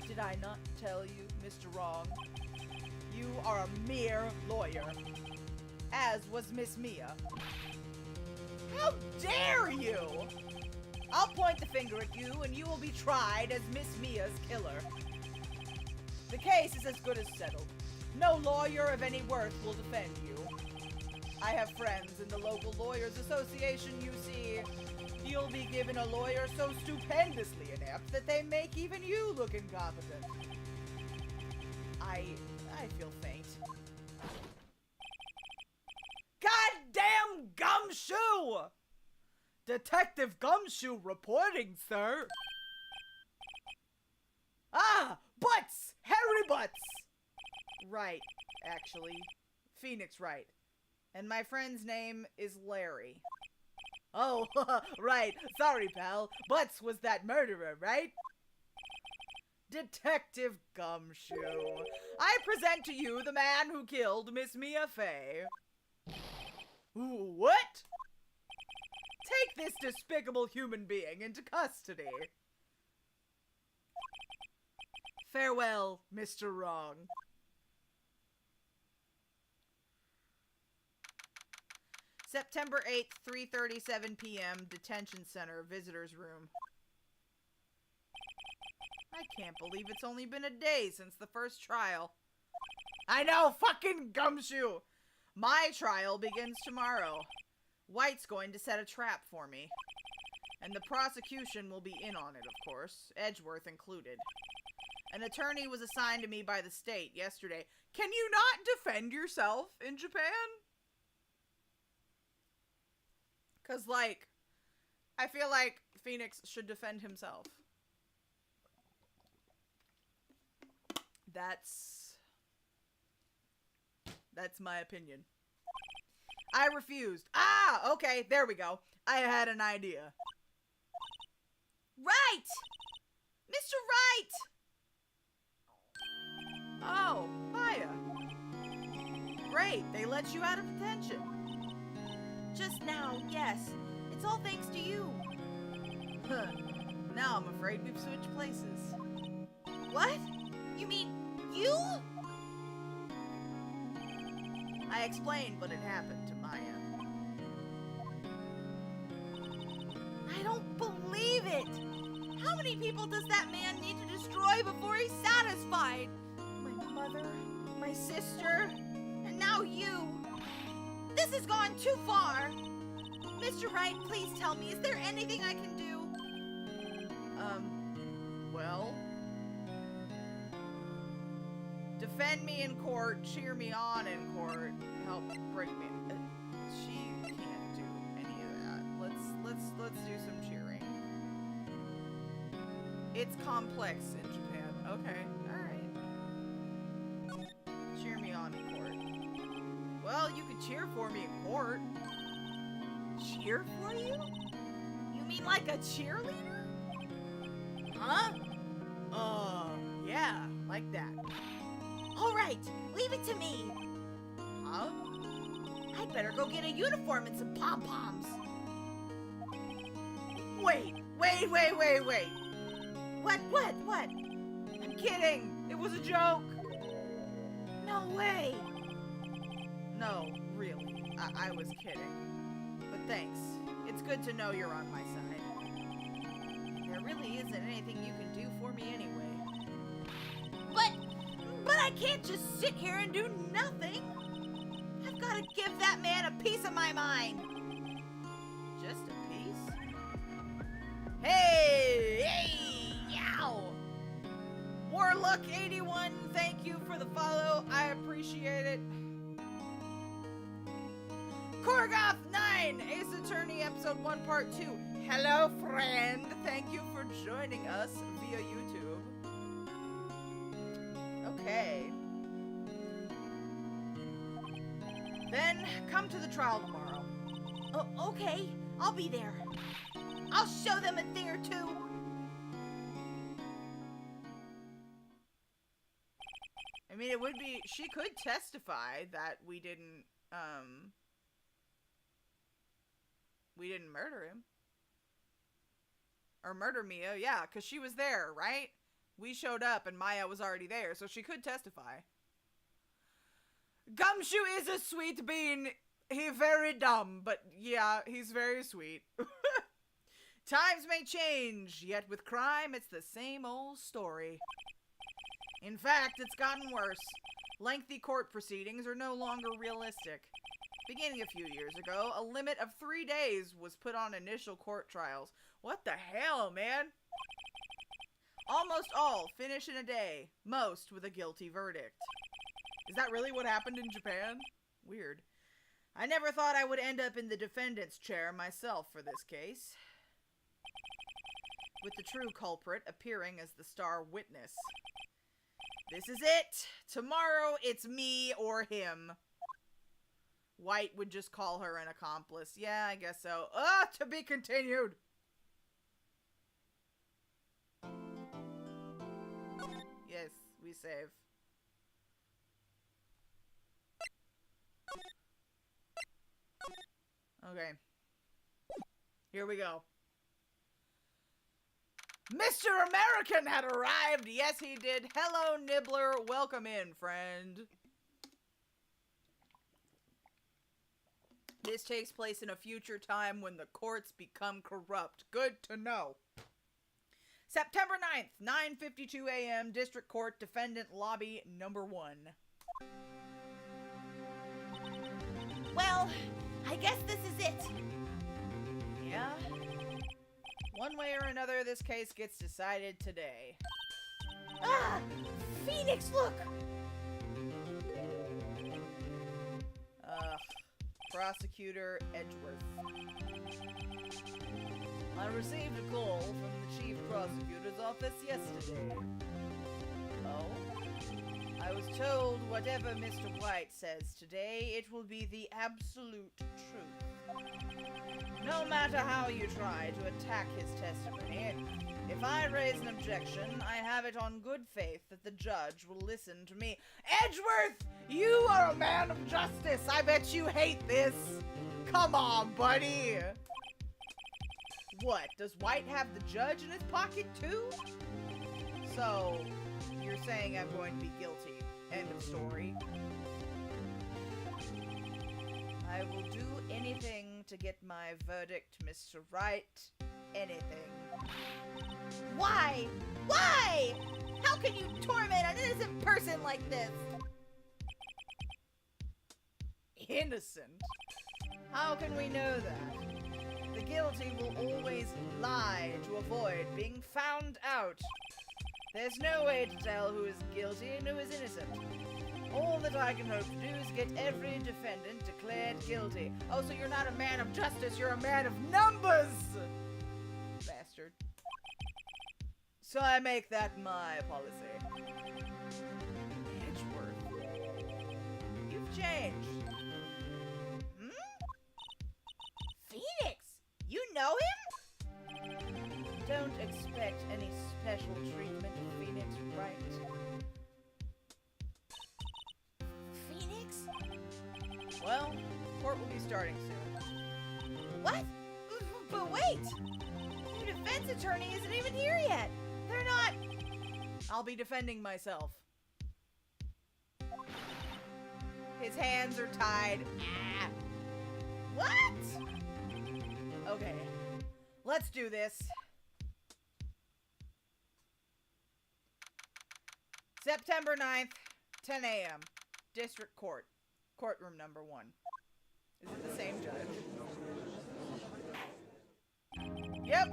Did I not tell you, Mr. Wrong? You are a mere lawyer, as was Miss Mia. How dare you! I'll point the finger at you, and you will be tried as Miss Mia's killer. The case is as good as settled. No lawyer of any worth will defend you. I have friends in the local lawyers association, you see. You'll be given a lawyer so stupendously inept that they make even you look incompetent. I feel faint. Goddamn Gumshoe! Detective Gumshoe reporting, sir. Ah, Butts! Harry Butts! Right, actually. Phoenix Wright. And my friend's name is Larry. Oh, right. Sorry, pal. Butts was that murderer, right? Detective Gumshoe. I present to you the man who killed Miss Mia Fey. What? Take this despicable human being into custody. Farewell, Mr. Wrong. September 8th, 3:37 p.m., Detention Center, Visitors Room. I can't believe it's only been a day since the first trial. I know, fucking Gumshoe! My trial begins tomorrow. White's going to set a trap for me. And the prosecution will be in on it, of course, Edgeworth included. An attorney was assigned to me by the state yesterday. Can you not defend yourself in Japan? Because, like, I feel like Phoenix should defend himself. That's my opinion. I refused. Ah, okay, there we go. I had an idea. Right! Mr. Wright! Oh, hiya. Great, they let you out of detention. Just now, yes. It's all thanks to you. Huh. Now I'm afraid we've switched places. What? You mean you? I explained what had happened to Maya. I don't believe it! How many people does that man need to destroy before he's satisfied? My mother, my sister, and now you. This has gone too far. Mr. Wright, please tell me, is there anything I can do? Well... defend me in court, cheer me on in court, help break me... she can't do any of that. Let's do some cheering. It's complex in Japan. Okay, alright. Cheer me on in court. Well, you could cheer for me in court. Cheer for you? You mean like a cheerleader? Huh? Yeah, like that. All right, leave it to me. Huh? I'd better go get a uniform and some pom-poms. Wait. What? I'm kidding. It was a joke. No way. No, really. I was kidding. But thanks. It's good to know you're on my side. There really isn't anything you can do for me anyway. But I can't just sit here and do nothing. I've got to give that man a piece of my mind. Just a piece? Hey, yow! Warluck81, thank you for the follow. I appreciate it. Korgoth9, Ace Attorney, Episode 1, Part 2. Hello, friend. Thank you for joining us via YouTube. Okay. Then, come to the trial tomorrow. Oh, okay. I'll be there. I'll show them a thing or two. I mean, it would be... she could testify that we didn't murder him. Or murder Mia, yeah, because she was there, right? We showed up and Maya was already there, so she could testify. Gumshoe is a sweet bean. He's very dumb, but yeah, he's very sweet. Times may change, yet with crime, it's the same old story. In fact, it's gotten worse. Lengthy court proceedings are no longer realistic. Beginning a few years ago, a limit of 3 days was put on initial court trials. What the hell, man? Almost all finish in a day, most with a guilty verdict. Is that really what happened in Japan? Weird. I never thought I would end up in the defendant's chair myself for this case, with the true culprit appearing as the star witness. This is it! Tomorrow it's me or him. White would just call her an accomplice. Yeah, I guess so. To be continued! Yes, we save. Okay. Here we go. Mr. American had arrived! Yes, he did. Hello, Nibbler. Welcome in, friend. This takes place in a future time when the courts become corrupt. Good to know. September 9th, 9:52 a.m., District Court, Defendant Lobby Number 1. Well, I guess this is it. Yeah? One way or another, this case gets decided today. Ah! Phoenix, look! Prosecutor Edgeworth. I received a call from the Chief Prosecutor's office yesterday. Oh? I was told whatever Mr. White says today, it will be the absolute truth. No matter how you try to attack his testimony, if I raise an objection, I have it on good faith that the judge will listen to me. Edgeworth! You are a man of justice! I bet you hate this! Come on, buddy! What, does White have the judge in his pocket too? So, you're saying I'm going to be guilty. End of story. I will do anything to get my verdict, Mr. Wright. Anything. Why? Why? How can you torment an innocent person like this? Innocent? How can we know that? The guilty will always lie to avoid being found out. There's no way to tell who is guilty and who is innocent. All that I can hope to do is get every defendant declared guilty. Oh, so you're not a man of justice, you're a man of numbers! Bastard. So I make that my policy. Edgeworth. You've changed. Phoenix! You know him? Don't expect any special treatment, Phoenix Wright. Phoenix? Well, court will be starting soon. What? But wait! Your defense attorney isn't even here yet. They're not... I'll be defending myself. His hands are tied. Ah. What? Okay. Let's do this. September 9th, 10 a.m. District Court. Courtroom number 1. Is it the same judge? Yep.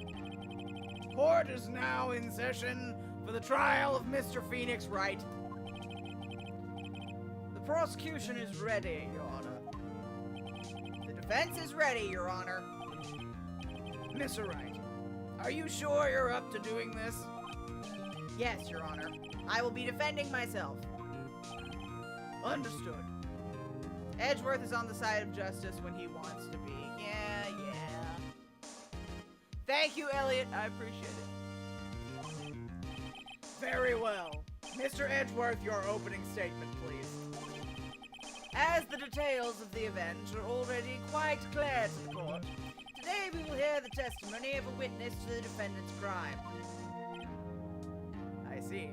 Court is now in session for the trial of Mr. Phoenix Wright. The prosecution is ready, Your Honor. The defense is ready, Your Honor. Mr. Wright, are you sure you're up to doing this? Yes, Your Honor. I will be defending myself. Understood. Edgeworth is on the side of justice when he wants to be. Yeah. Thank you, Elliot. I appreciate it. Very well. Mr. Edgeworth, your opening statement, please. As the details of the event are already quite clear to the court, today we will hear the testimony of a witness to the defendant's crime. I see.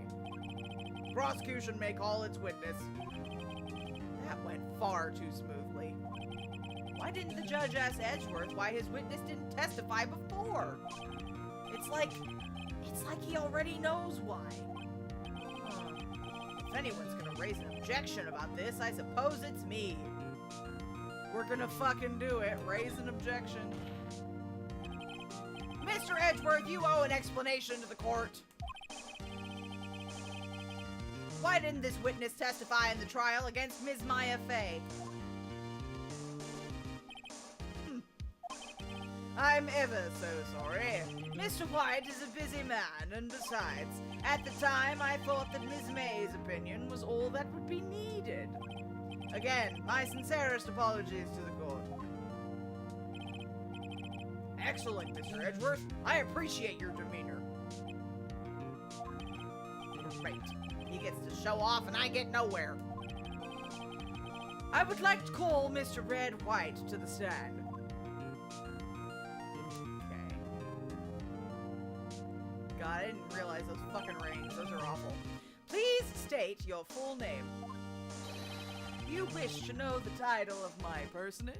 Prosecution may call its witness. That went far too smoothly. Why didn't the judge ask Edgeworth why his witness didn't testify before? It's like he already knows why. If anyone's gonna raise an objection about this, I suppose it's me. We're gonna fucking do it. Raise an objection. Mr. Edgeworth, you owe an explanation to the court. Why didn't this witness testify in the trial against Ms. Maya Fey? I'm ever so sorry. Mr. White is a busy man, and besides, at the time I thought that Ms. May's opinion was all that would be needed. Again, my sincerest apologies to the court. Excellent, Mr. Edgeworth. I appreciate your demeanor. Great. He gets to show off and I get nowhere. I would like to call Mr. Red White to the stand. Okay. God, I didn't realize those fucking rings. Those are awful. Please state your full name. You wish to know the title of my personage?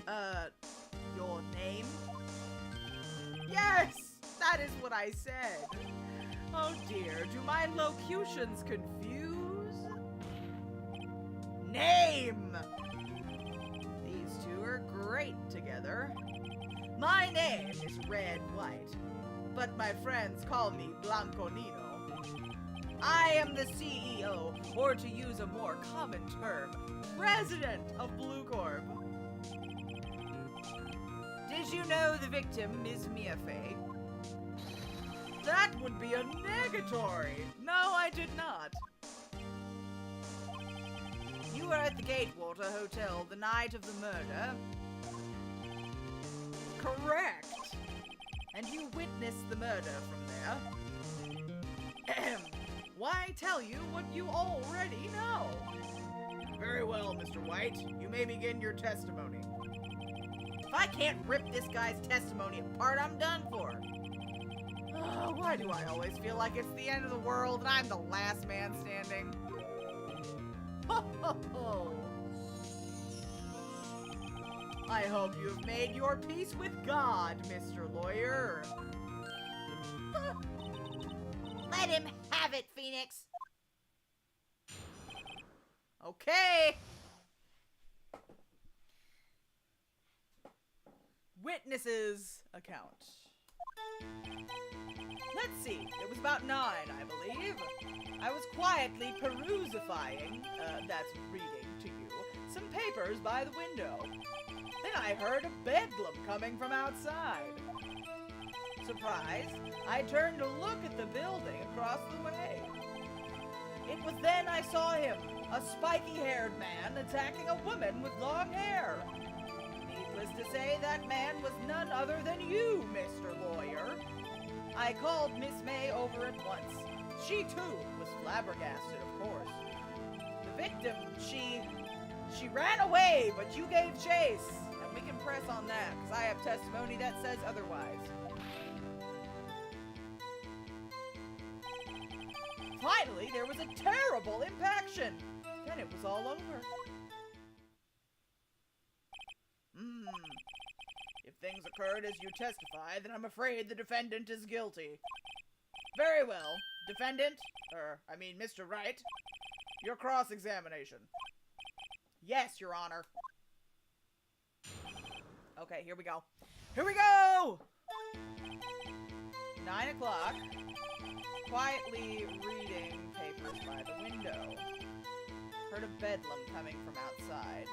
God. Your name? Yes! That is what I said. Oh dear, do my locutions confuse? Name! These two are great together. My name is Red White, but my friends call me Blanco Nino. I am the CEO, or to use a more common term, President of Blue Corp. Did you know the victim, Ms. Mia Fey? That would be a negatory. No, I did not. You were at the Gatewater Hotel the night of the murder. Correct. And you witnessed the murder from there. Why tell you what you already know? Very well, Mr. White. You may begin your testimony. If I can't rip this guy's testimony apart, I'm done for. Oh, why do I always feel like it's the end of the world and I'm the last man standing? Ho, ho, ho. I hope you have made your peace with God, Mr. Lawyer. Let him have it, Phoenix. Okay. Witnesses' account. Let's see, it was about 9, I believe. I was quietly perusifying, that's reading to you, some papers by the window. Then I heard a bedlam coming from outside. Surprised, I turned to look at the building across the way. It was then I saw him, a spiky-haired man attacking a woman with long hair. Needless to say, that man was none other than you, Mr. Lawyer. I called Miss May over at once. She, too, was flabbergasted, of course. The victim, she ran away, but you gave chase. And we can press on that, because I have testimony that says otherwise. Finally, there was a terrible impaction. Then it was all over. If things occurred as you testify, then I'm afraid the defendant is guilty. Very well. Defendant, Mr. Wright, your cross-examination. Yes, Your Honor. Okay, here we go. Here we go! 9 o'clock. Quietly reading papers by the window. Heard a bedlam coming from outside.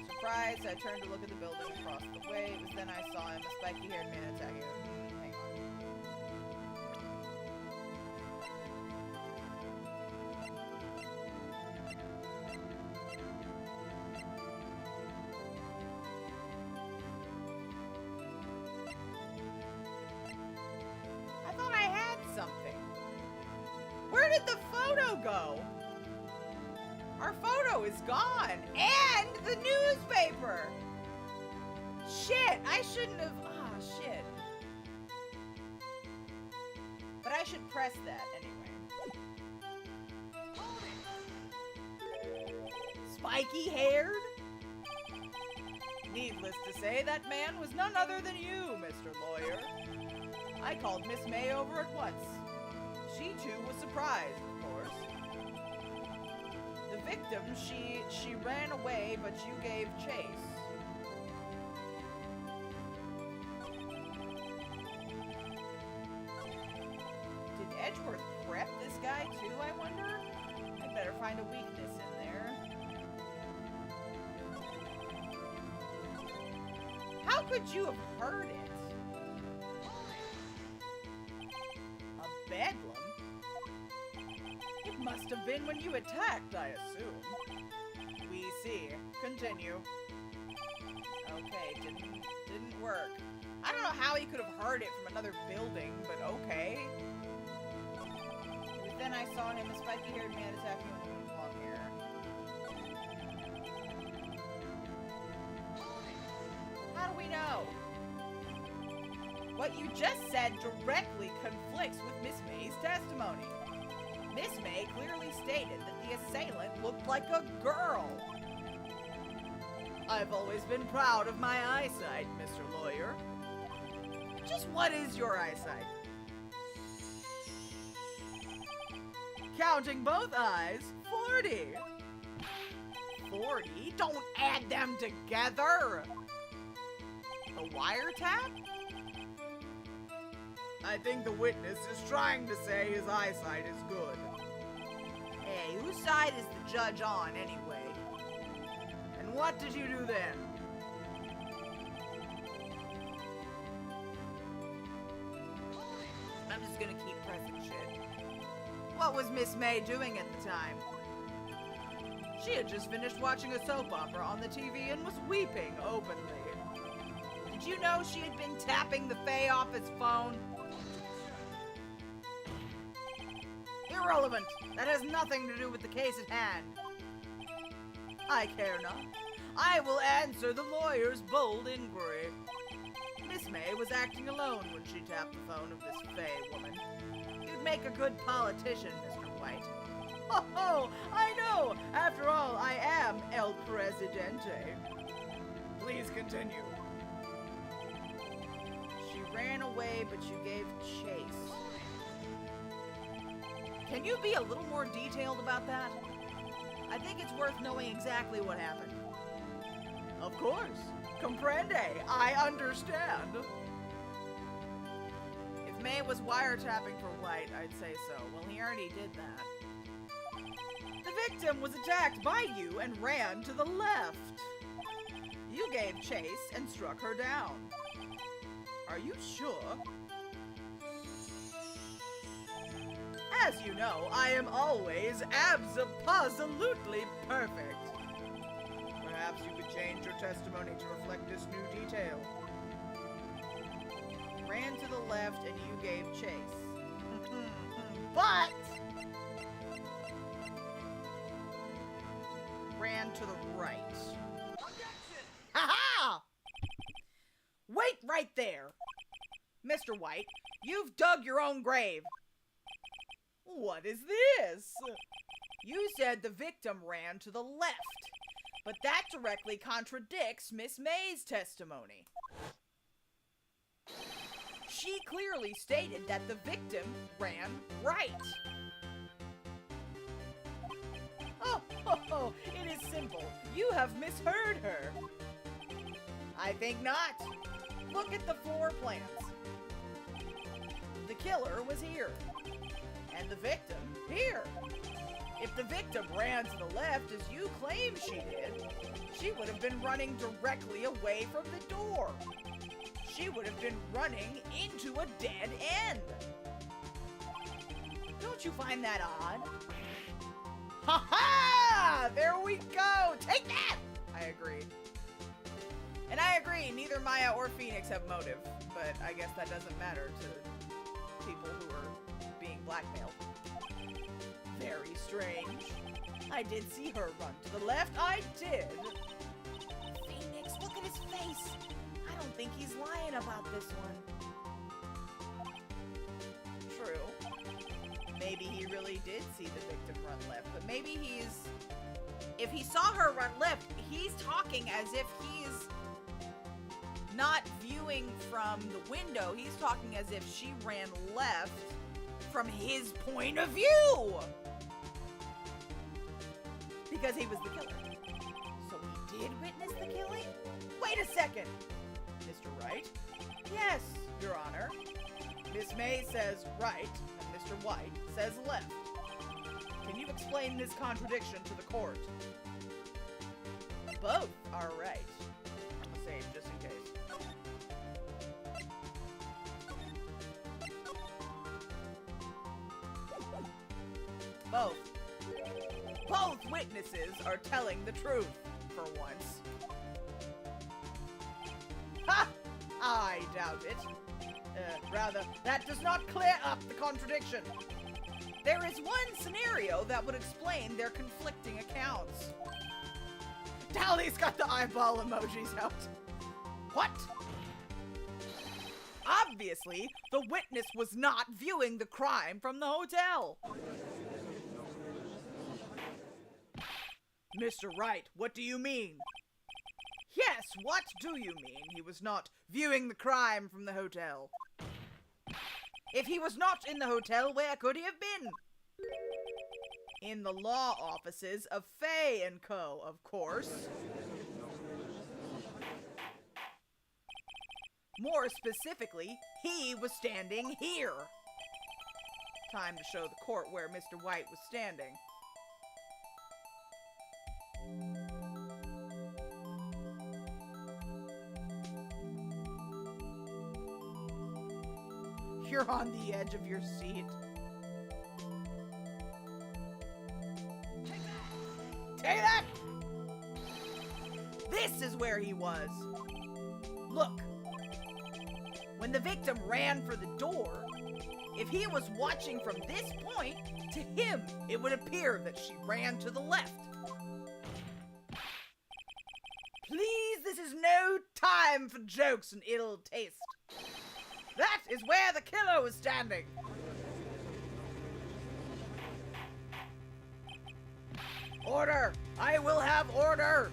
Surprised, I turned to look at the building across the way. It was then I saw him, a spiky-haired man attacking him. Hang on. I thought I had something. Where did the photo go? Our photo is gone. And the newspaper. Shit, I shouldn't have. Ah, shit. But I should press that anyway. spiky-haired? Needless to say, that man was none other than you, Mr. Lawyer. I called Miss May over at once. She too was surprised, of course. The victim, she ran away, but you gave chase. Did Edgeworth prep this guy too, I wonder? I better find a weakness in there. How could you have heard it? A bedlam? It must have been when you attacked, I assume. We see. Continue. Okay, didn't work. I don't know how he could have heard it from another building, but okay. Then I saw him, a spiky-haired man attacking him with long hair. How do we know? What you just said directly conflicts with Miss May's testimony. Miss May clearly stated that the assailant looked like a girl. I've always been proud of my eyesight, Mr. Lawyer. Just what is your eyesight? Counting both eyes, 40. 40? Don't add them together! A wiretap? I think the witness is trying to say his eyesight is good. Hey, whose side is the judge on, anyway? And what did you do then? I'm just gonna keep pressing shit. What was Miss May doing at the time? She had just finished watching a soap opera on the TV and was weeping openly. Did you know she had been tapping the Fae off his phone? Irrelevant. That has nothing to do with the case at hand. I care not. I will answer the lawyer's bold inquiry. Miss May was acting alone when she tapped the phone of this Fae woman. You'd make a good politician, Mr. White. Oh, I know! After all, I am El Presidente. Please continue. She ran away, but you gave chase. Can you be a little more detailed about that? I think it's worth knowing exactly what happened. Of course. Comprende. I understand. If May was wiretapping for White, I'd say so. Well, he already did that. The victim was attacked by you and ran to the left. You gave chase and struck her down. Are you sure? As you know, I am always abso-positively perfect. Perhaps you could change your testimony to reflect this new detail. Ran to the left and you gave chase. But ran to the right. Ha-ha! Wait right there! Mr. White, you've dug your own grave. What is this? You said the victim ran to the left, but that directly contradicts Miss May's testimony. She clearly stated that the victim ran right. Oh, it is simple. You have misheard her. I think not. Look at the floor plans. The killer was here, and the victim here. If the victim ran to the left as you claim she did, she would have been running directly away from the door. She would have been running into a dead end. Don't you find that odd? Ha ha! There we go! Take that! I agree. And I agree, neither Maya or Phoenix have motive, but I guess that doesn't matter to people who are being blackmailed. Very strange. I did see her run to the left. I did. Phoenix, look at his face. I don't think he's lying about this one. True. Maybe he really did see the victim run left, but maybe he's if he saw her run left, he's talking as if he's not viewing from the window. He's talking as if she ran left from his point of view. Because he was the killer. So he did witness the killing? Wait a second. Mr. Wright? Yes, Your Honor. Miss May says right, and Mr. White says left. Can you explain this contradiction to the court? Both are right. I'm gonna save just in case. Both witnesses are telling the truth, for once. Ha! I doubt it. Rather, that does not clear up the contradiction. There is one scenario that would explain their conflicting accounts. Dally's got the eyeball emojis out. What? Obviously, the witness was not viewing the crime from the hotel. Mr. Wright, what do you mean? Yes, what do you mean he was not viewing the crime from the hotel? If he was not in the hotel, where could he have been? In the law offices of Fay & Co., of course. More specifically, he was standing here. Time to show the court where Mr. White was standing. You're on the edge of your seat. Take that! This is where he was. Look. When the victim ran for the door, if he was watching from this point, to him, it would appear that she ran to the left. Please, this is no time for jokes and ill taste. That is where the killer was standing. Order! I will have order!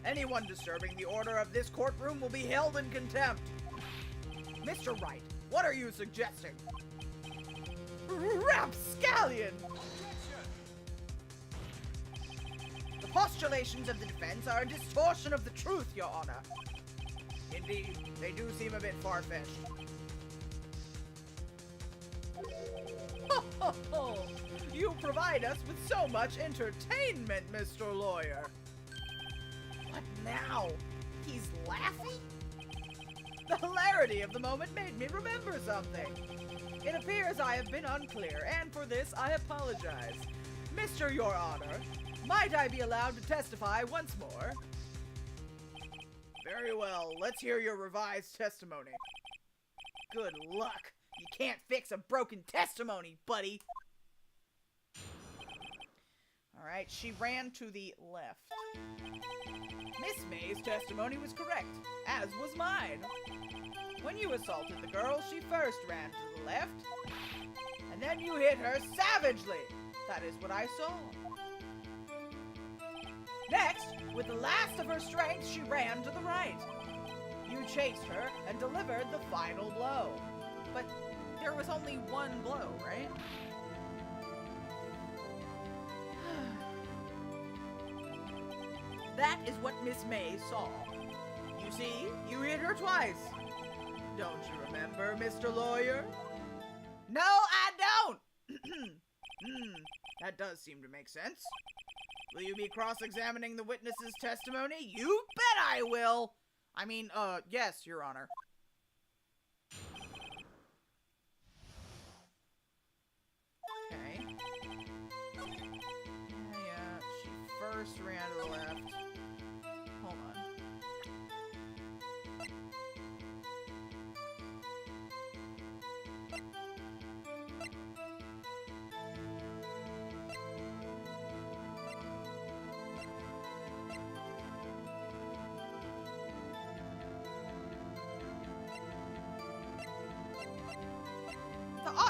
Anyone disturbing the order of this courtroom will be held in contempt. Mr. Wright, what are you suggesting? Rapscallion! The postulations of the defense are a distortion of the truth, Your Honor. Indeed, they do seem a bit far-fetched. Ho, ho, ho! You provide us with so much entertainment, Mr. Lawyer. What now? He's laughing? The hilarity of the moment made me remember something. It appears I have been unclear, and for this I apologize. Mr. Your Honor, might I be allowed to testify once more? Very well, let's hear your revised testimony. Good luck. You can't fix a broken testimony, buddy. Alright, she ran to the left. Miss May's testimony was correct, as was mine. When you assaulted the girl, she first ran to the left, and then you hit her savagely. That is what I saw. Next, with the last of her strength, she ran to the right. You chased her and delivered the final blow. But there was only one blow, right? That is what Miss May saw. You see, you hit her twice. Don't you remember, Mr. Lawyer? No, I don't! That does seem to make sense. Will you be cross-examining the witness's testimony? You bet I will! I mean, yes, Your Honor. Okay. Yeah, she first ran to the left. Hold on.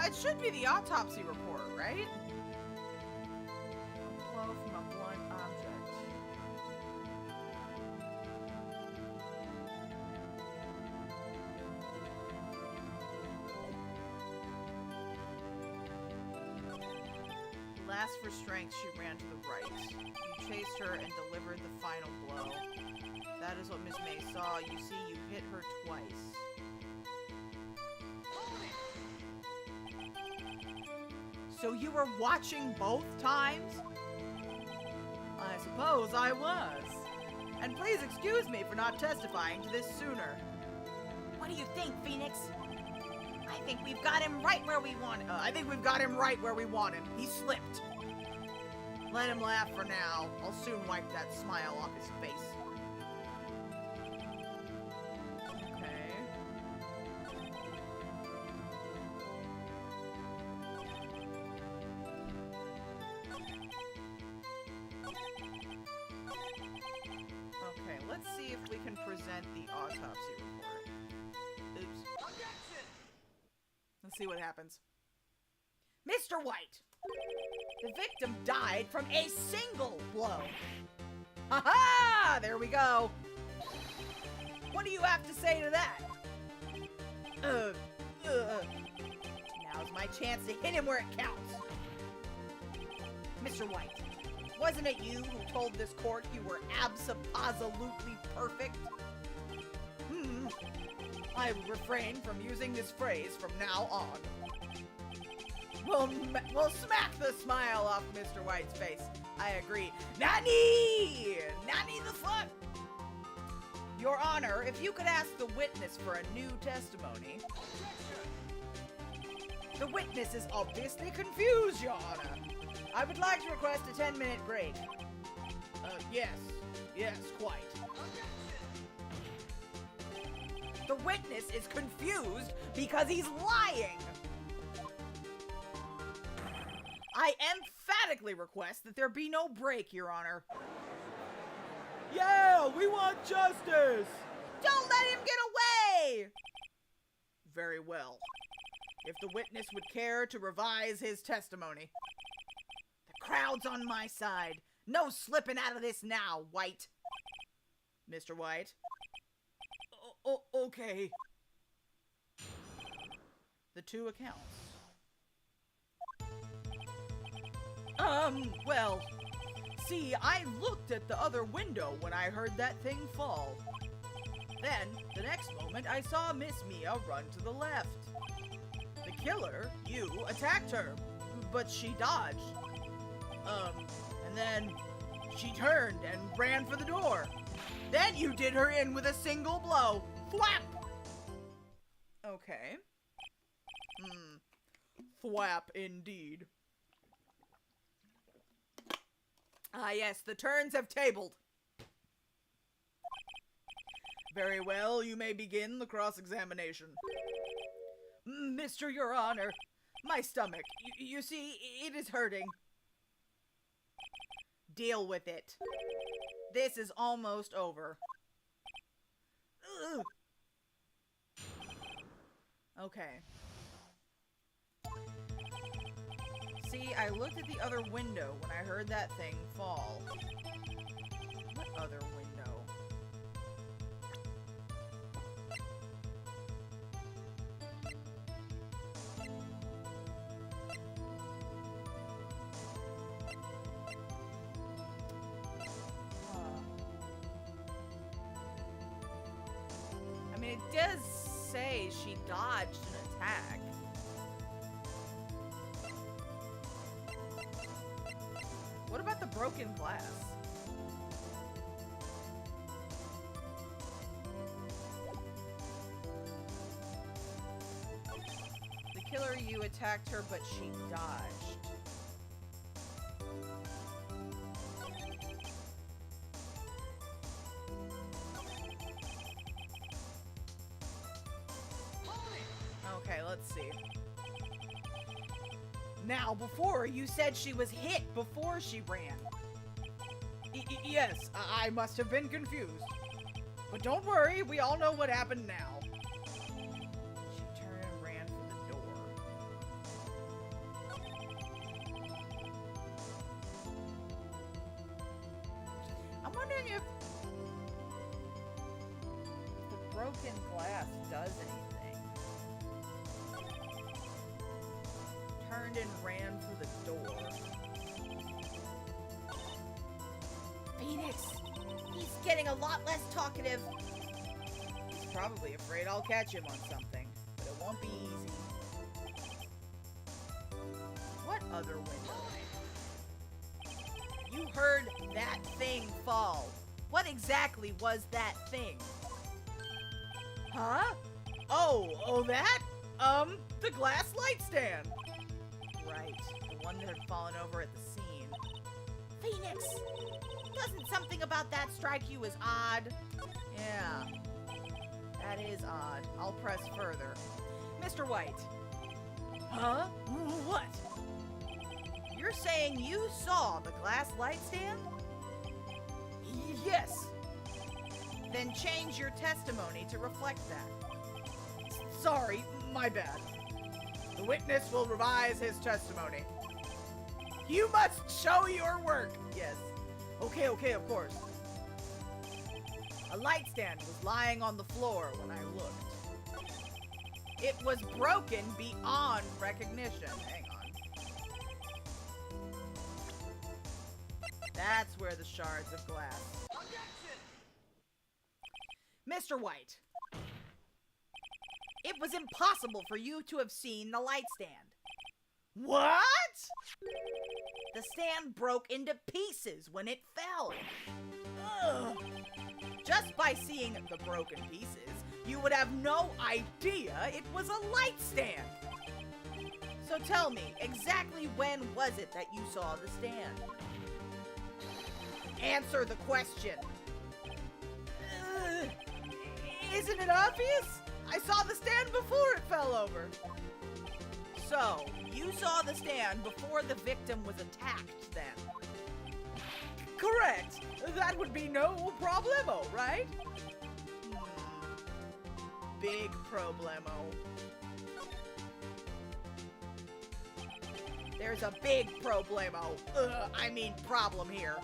It should be the autopsy report, right? Blow from a blunt last for strength, she ran to the right. You chased her and delivered the final blow. That is what Miss May saw. You see, you hit her twice. So you were watching both times? I suppose I was. And please excuse me for not testifying to this sooner. What do you think, Phoenix? I think we've got him right where we want him. I think we've got him right where we want him. He slipped. Let him laugh for now. I'll soon wipe that smile off his face. Okay. Okay, let's see if we can present the autopsy report. Oops. Let's see what happens. Mr. White, the victim died from a single blow. Ha-ha! There we go. What do you have to say to that? Now's my chance to hit him where it counts. Mr. White, wasn't it you who told this court you were abso-positively perfect? I will refrain from using this phrase from now on. We'll smack the smile off Mr. White's face. I agree. Nani! Nani the fuck? Your Honor, if you could ask the witness for a new testimony. The witness is obviously confused, Your Honor. I would like to request a 10-minute break. Yes, quite. The witness is confused because he's lying. I emphatically request that there be no break, Your Honor. Yeah, we want justice! Don't let him get away! Very well. If the witness would care to revise his testimony. The crowd's on my side. No slipping out of this now, White. Mr. White? Okay. The two accounts. Well, see, I looked at the other window when I heard that thing fall. Then, the next moment, I saw Miss Mia run to the left. The killer, you, attacked her, but she dodged. And then she turned and ran for the door. Then you did her in with a single blow. Thwap! Okay. Thwap indeed. Ah yes, the turns have tabled. Very well, you may begin the cross-examination. Mr. Your Honor, my stomach, you see, it is hurting. Deal with it. This is almost over. Ugh. Okay. See, I looked at the other window when I heard that thing fall. What other window? I mean, it does say she dodged an attack. What about the broken glass? The killer, you attacked her, but she dodged. Okay, let's see. Now, before, you said she was hit before she ran. Yes, I must have been confused. But don't worry, we all know what happened now. She turned and ran for the door. I'm wondering if the broken glass does anything. Turned and ran for the door. Phoenix, he's getting a lot less talkative. He's probably afraid I'll catch him on something, but it won't be easy. What other window? You heard that thing fall. What exactly was that thing? Huh? Oh, that? The glass light stand. Right, the one that had fallen over at the scene. Phoenix, doesn't something about that strike you as odd? Yeah, that is odd. I'll press further. Mr. White. Huh? What? You're saying you saw the glass light stand? Yes. Then change your testimony to reflect that. Sorry, my bad. The witness will revise his testimony. You must show your work. Yes. Okay, of course. A light stand was lying on the floor when I looked. It was broken beyond recognition. Hang on. That's where the shards of glass. Mr. White, it was impossible for you to have seen the light stand. What? The stand broke into pieces when it fell. Ugh. Just by seeing the broken pieces, you would have no idea it was a light stand. So tell me, exactly when was it that you saw the stand? Answer the question. Isn't it obvious? I saw the stand before it fell over. So, you saw the stand before the victim was attacked then? Correct. That would be no problemo, right? Big problemo. There's a big problemo. Problem here.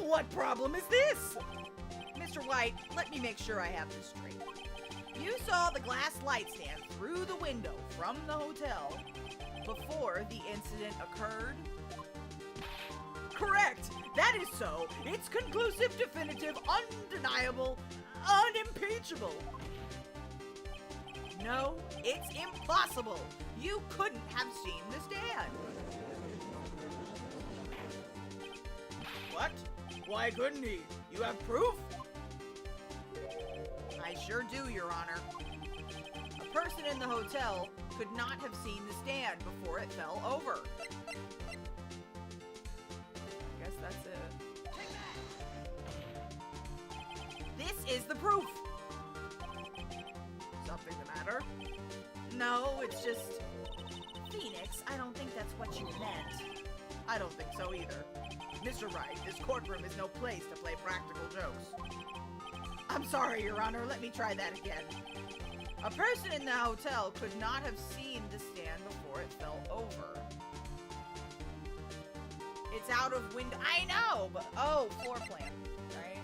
What problem is this? Mr. White, let me make sure I have this straight. You saw the glass light stand through the window from the hotel before the incident occurred? Correct! That is so. It's conclusive, definitive, undeniable, unimpeachable. No, it's impossible. You couldn't have seen the stand. What? Why couldn't he? You have proof? I sure do, Your Honor. A person in the hotel could not have seen the stand before it fell over. I guess that's it. This is the proof. Something the matter? No, it's just... Phoenix, I don't think that's what you meant. I don't think so either. Mr. Wright, this courtroom is no place to play practical jokes. I'm sorry, Your Honor. Let me try that again. A person in the hotel could not have seen the stand before it fell over. It's out of window. I know, but oh, floor plan, right?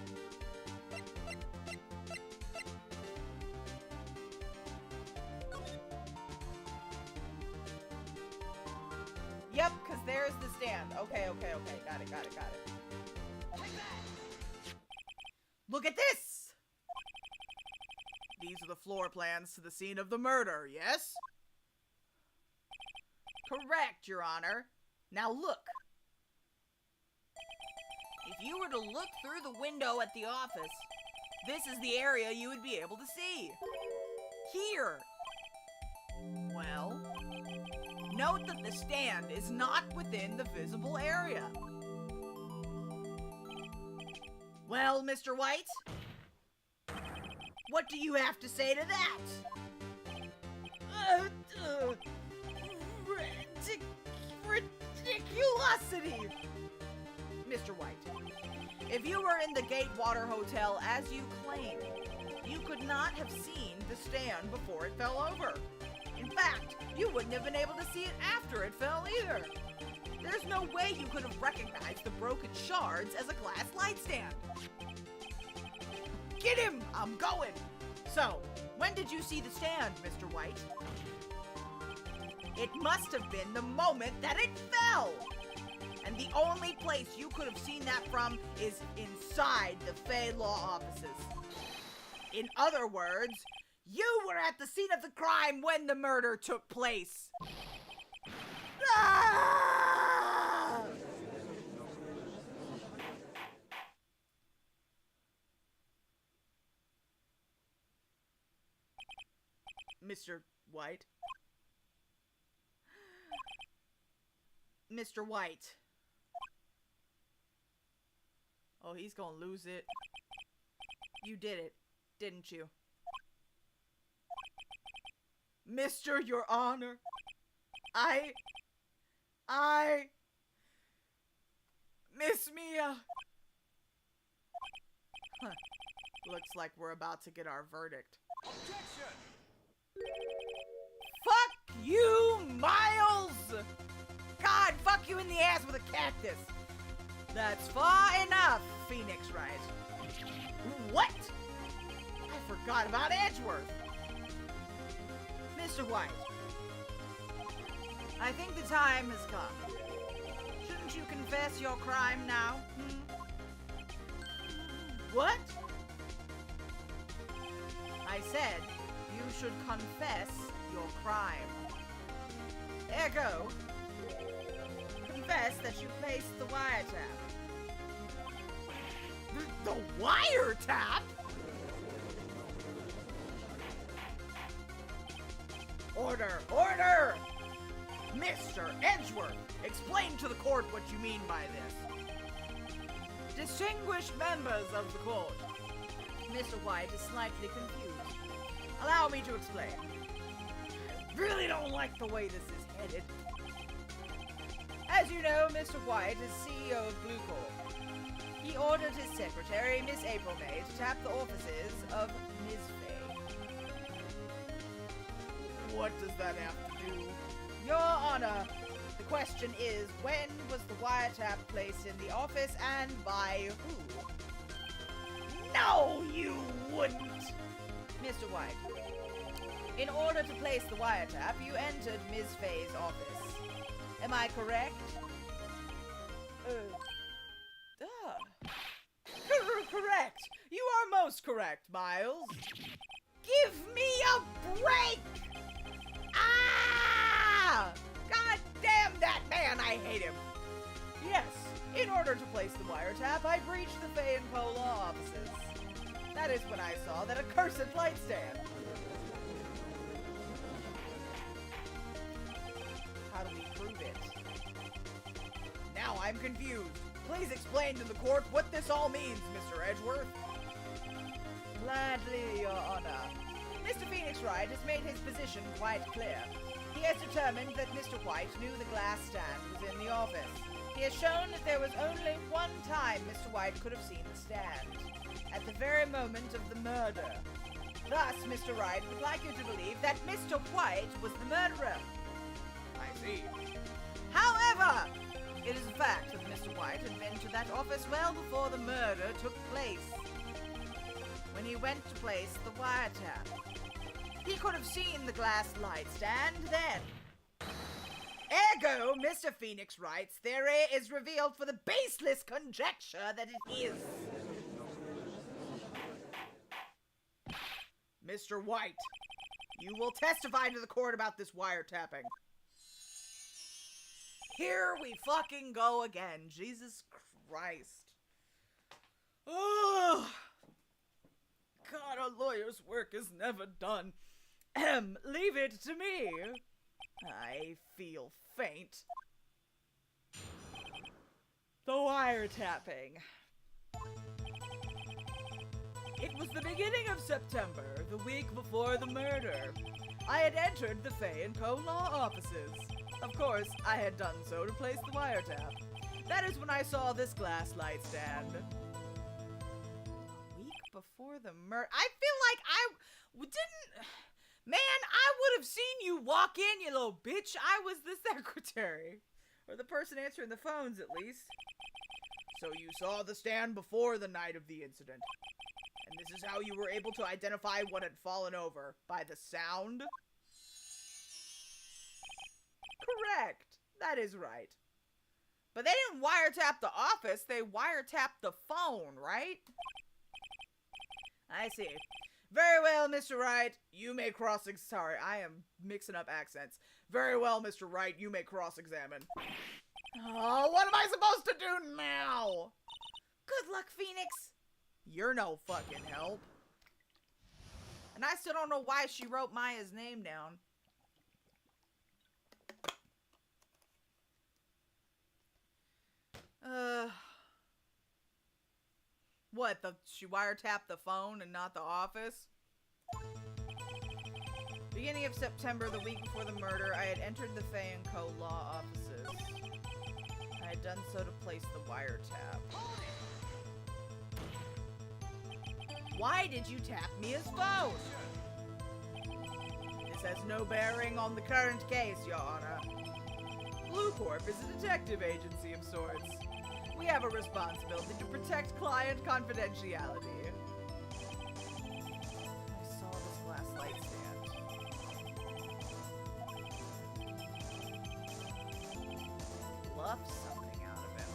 Yep, because there's the stand. Okay. Got it. Look at this! These are the floor plans to the scene of the murder, yes? Correct, Your Honor. Now look. If you were to look through the window at the office, this is the area you would be able to see. Here. Well, note that the stand is not within the visible area. Well, Mr. White, what do you have to say to that? Ridiculosity! Mr. White, if you were in the Gatewater Hotel as you claim, you could not have seen the stand before it fell over. In fact, you wouldn't have been able to see it after it fell either. There's no way you could have recognized the broken shards as a glass light stand. Get him! I'm going! So, when did you see the stand, Mr. White? It must have been the moment that it fell! And the only place you could have seen that from is inside the Fey Law offices. In other words, you were at the scene of the crime when the murder took place. Ah! Mr. White? Mr. White. Oh, he's gonna lose it. You did it, didn't you? Mr. Your Honor, Miss Mia. Huh. Looks like we're about to get our verdict. Objection! Fuck you, Miles! God, fuck you in the ass with a cactus. That's far enough, Phoenix Wright. What? I forgot about Edgeworth. Mr. White, I think the time has come. Shouldn't you confess your crime now? What? I said you should confess your crime. Ergo, confess that you placed the wiretap. The wiretap? Order! Order! Mr. Edgeworth, explain to the court what you mean by this. Distinguished members of the court, Mr. White is slightly confused. Allow me to explain. I really don't like the way this is headed. As you know, Mr. White is CEO of Blue Corp. He ordered his secretary, Miss April May, to tap the offices of Ms. Fay. What does that have to do? Your Honor, the question is, when was the wiretap placed in the office and by who? No, you wouldn't! Mr. White, in order to place the wiretap, you entered Ms. Fay's office. Am I correct? Correct! You are most correct, Miles. Give me a break! Ah! God damn that man, I hate him. Yes, in order to place the wiretap, I breached the Fay and Co. law offices. That is when I saw that accursed light stand. How do we prove it? Now I'm confused. Please explain to the court what this all means, Mr. Edgeworth. Gladly, Your Honor. Mr. Phoenix Wright has made his position quite clear. He has determined that Mr. White knew the glass stand was in the office. He has shown that there was only one time Mr. White could have seen the stand. At the very moment of the murder. Thus, Mr. Wright would like you to believe that Mr. White was the murderer. I see. However, it is a fact that Mr. White had been to that office well before the murder took place. When he went to place the wiretap, he could have seen the glass light stand then. Ergo, Mr. Phoenix Wright's theory is revealed for the baseless conjecture that it is. Mr. White, you will testify to the court about this wiretapping. Here we fucking go again. Jesus Christ. Oh, God, a lawyer's work is never done. Leave it to me. I feel faint. The wiretapping. It was the beginning of September, the week before the murder. I had entered the Fay and Co. law offices. Of course, I had done so to place the wiretap. That is when I saw this glass light stand. A week before the murder. I feel like I didn't. Man, I would have seen you walk in, you little bitch. I was the secretary. Or the person answering the phones, at least. So you saw the stand before the night of the incident. And this is how you were able to identify what had fallen over. By the sound? Correct. That is right. But they didn't wiretap the office. They wiretapped the phone, right? I see. Very well, Mr. Wright. You may sorry, I am mixing up accents. Very well, Mr. Wright. You may cross-examine. Oh, what am I supposed to do now? Good luck, Phoenix. You're no fucking help. And I still don't know why she wrote Maya's name down. What? She wiretapped the phone and not the office? Beginning of September, the week before the murder, I had entered the Fay & Co. law offices. I had done so to place the wiretap. Why did you tap Mia's phone? This has no bearing on the current case, Your Honor. Blue Corp is a detective agency of sorts. We have a responsibility to protect client confidentiality. I saw this glass light stand. Bluff something out of him.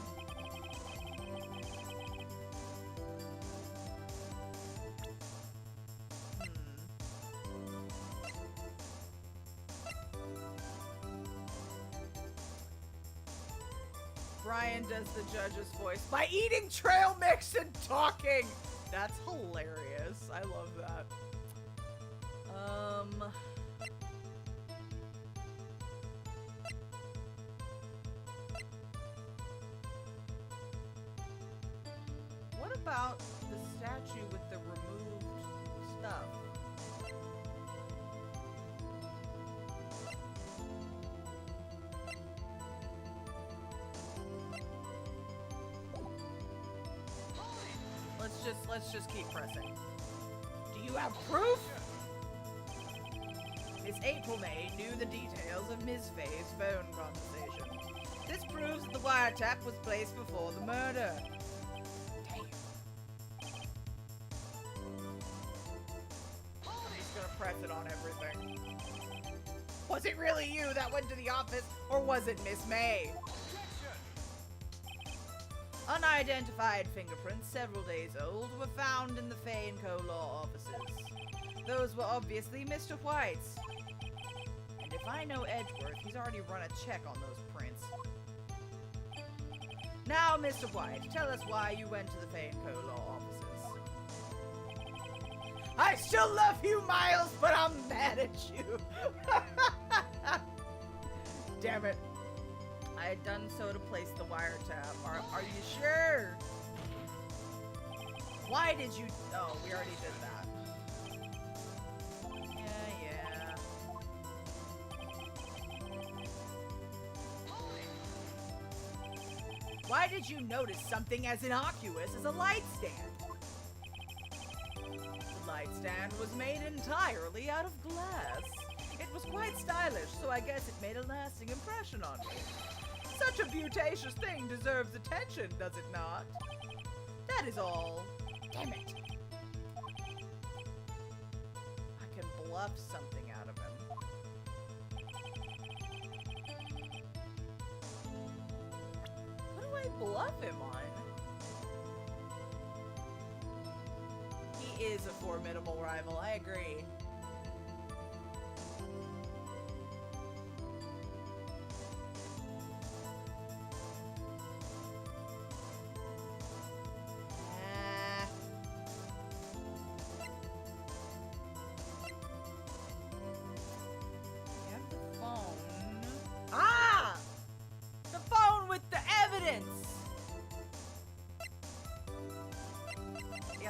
Brian does the judge's voice by eating trail mix and talking. That's hilarious. I love that. What about the statue with the removed stuff? Let's just keep pressing. Do you have proof? Miss April May knew the details of Ms. Fay's phone conversation. This proves that the wiretap was placed before the murder. Damn. He's gonna press it on everything. Was it really you that went to the office, or was it Miss May? Unidentified fingerprints, several days old, were found in the Fay & Co. law offices. Those were obviously Mr. White's. And if I know Edgeworth, he's already run a check on those prints. Now, Mr. White, tell us why you went to the Fay & Co. law offices. I still love you, Miles, but I'm mad at you. Damn it. I had done so to place the wiretap. Are you sure? Why did you... Oh, we already did that. Yeah. Why did you notice something as innocuous as a light stand? The light stand was made entirely out of glass. It was quite stylish, so I guess it made a lasting impression on me. Such a beautacious thing deserves attention, does it not? That is all. Damn it. I can bluff something out of him. What do I bluff him on? He is a formidable rival, I agree.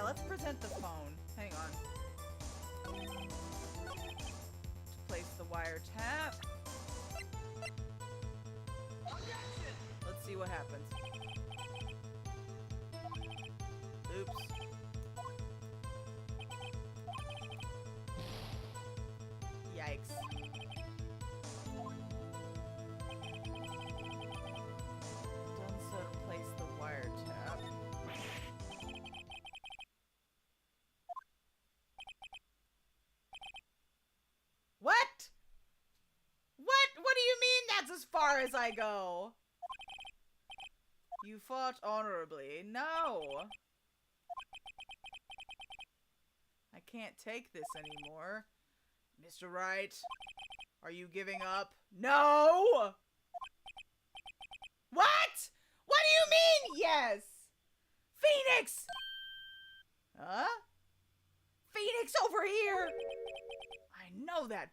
Let's present the phone. Hang on. To place the wiretap. Let's see what happens. Oops. Yikes. Done so to place the wiretap. What do you mean that's as far as I go? You fought honorably. No! I can't take this anymore. Mr. Wright, are you giving up? No! What? What do you mean, yes? Phoenix! Huh? Phoenix over here! I know that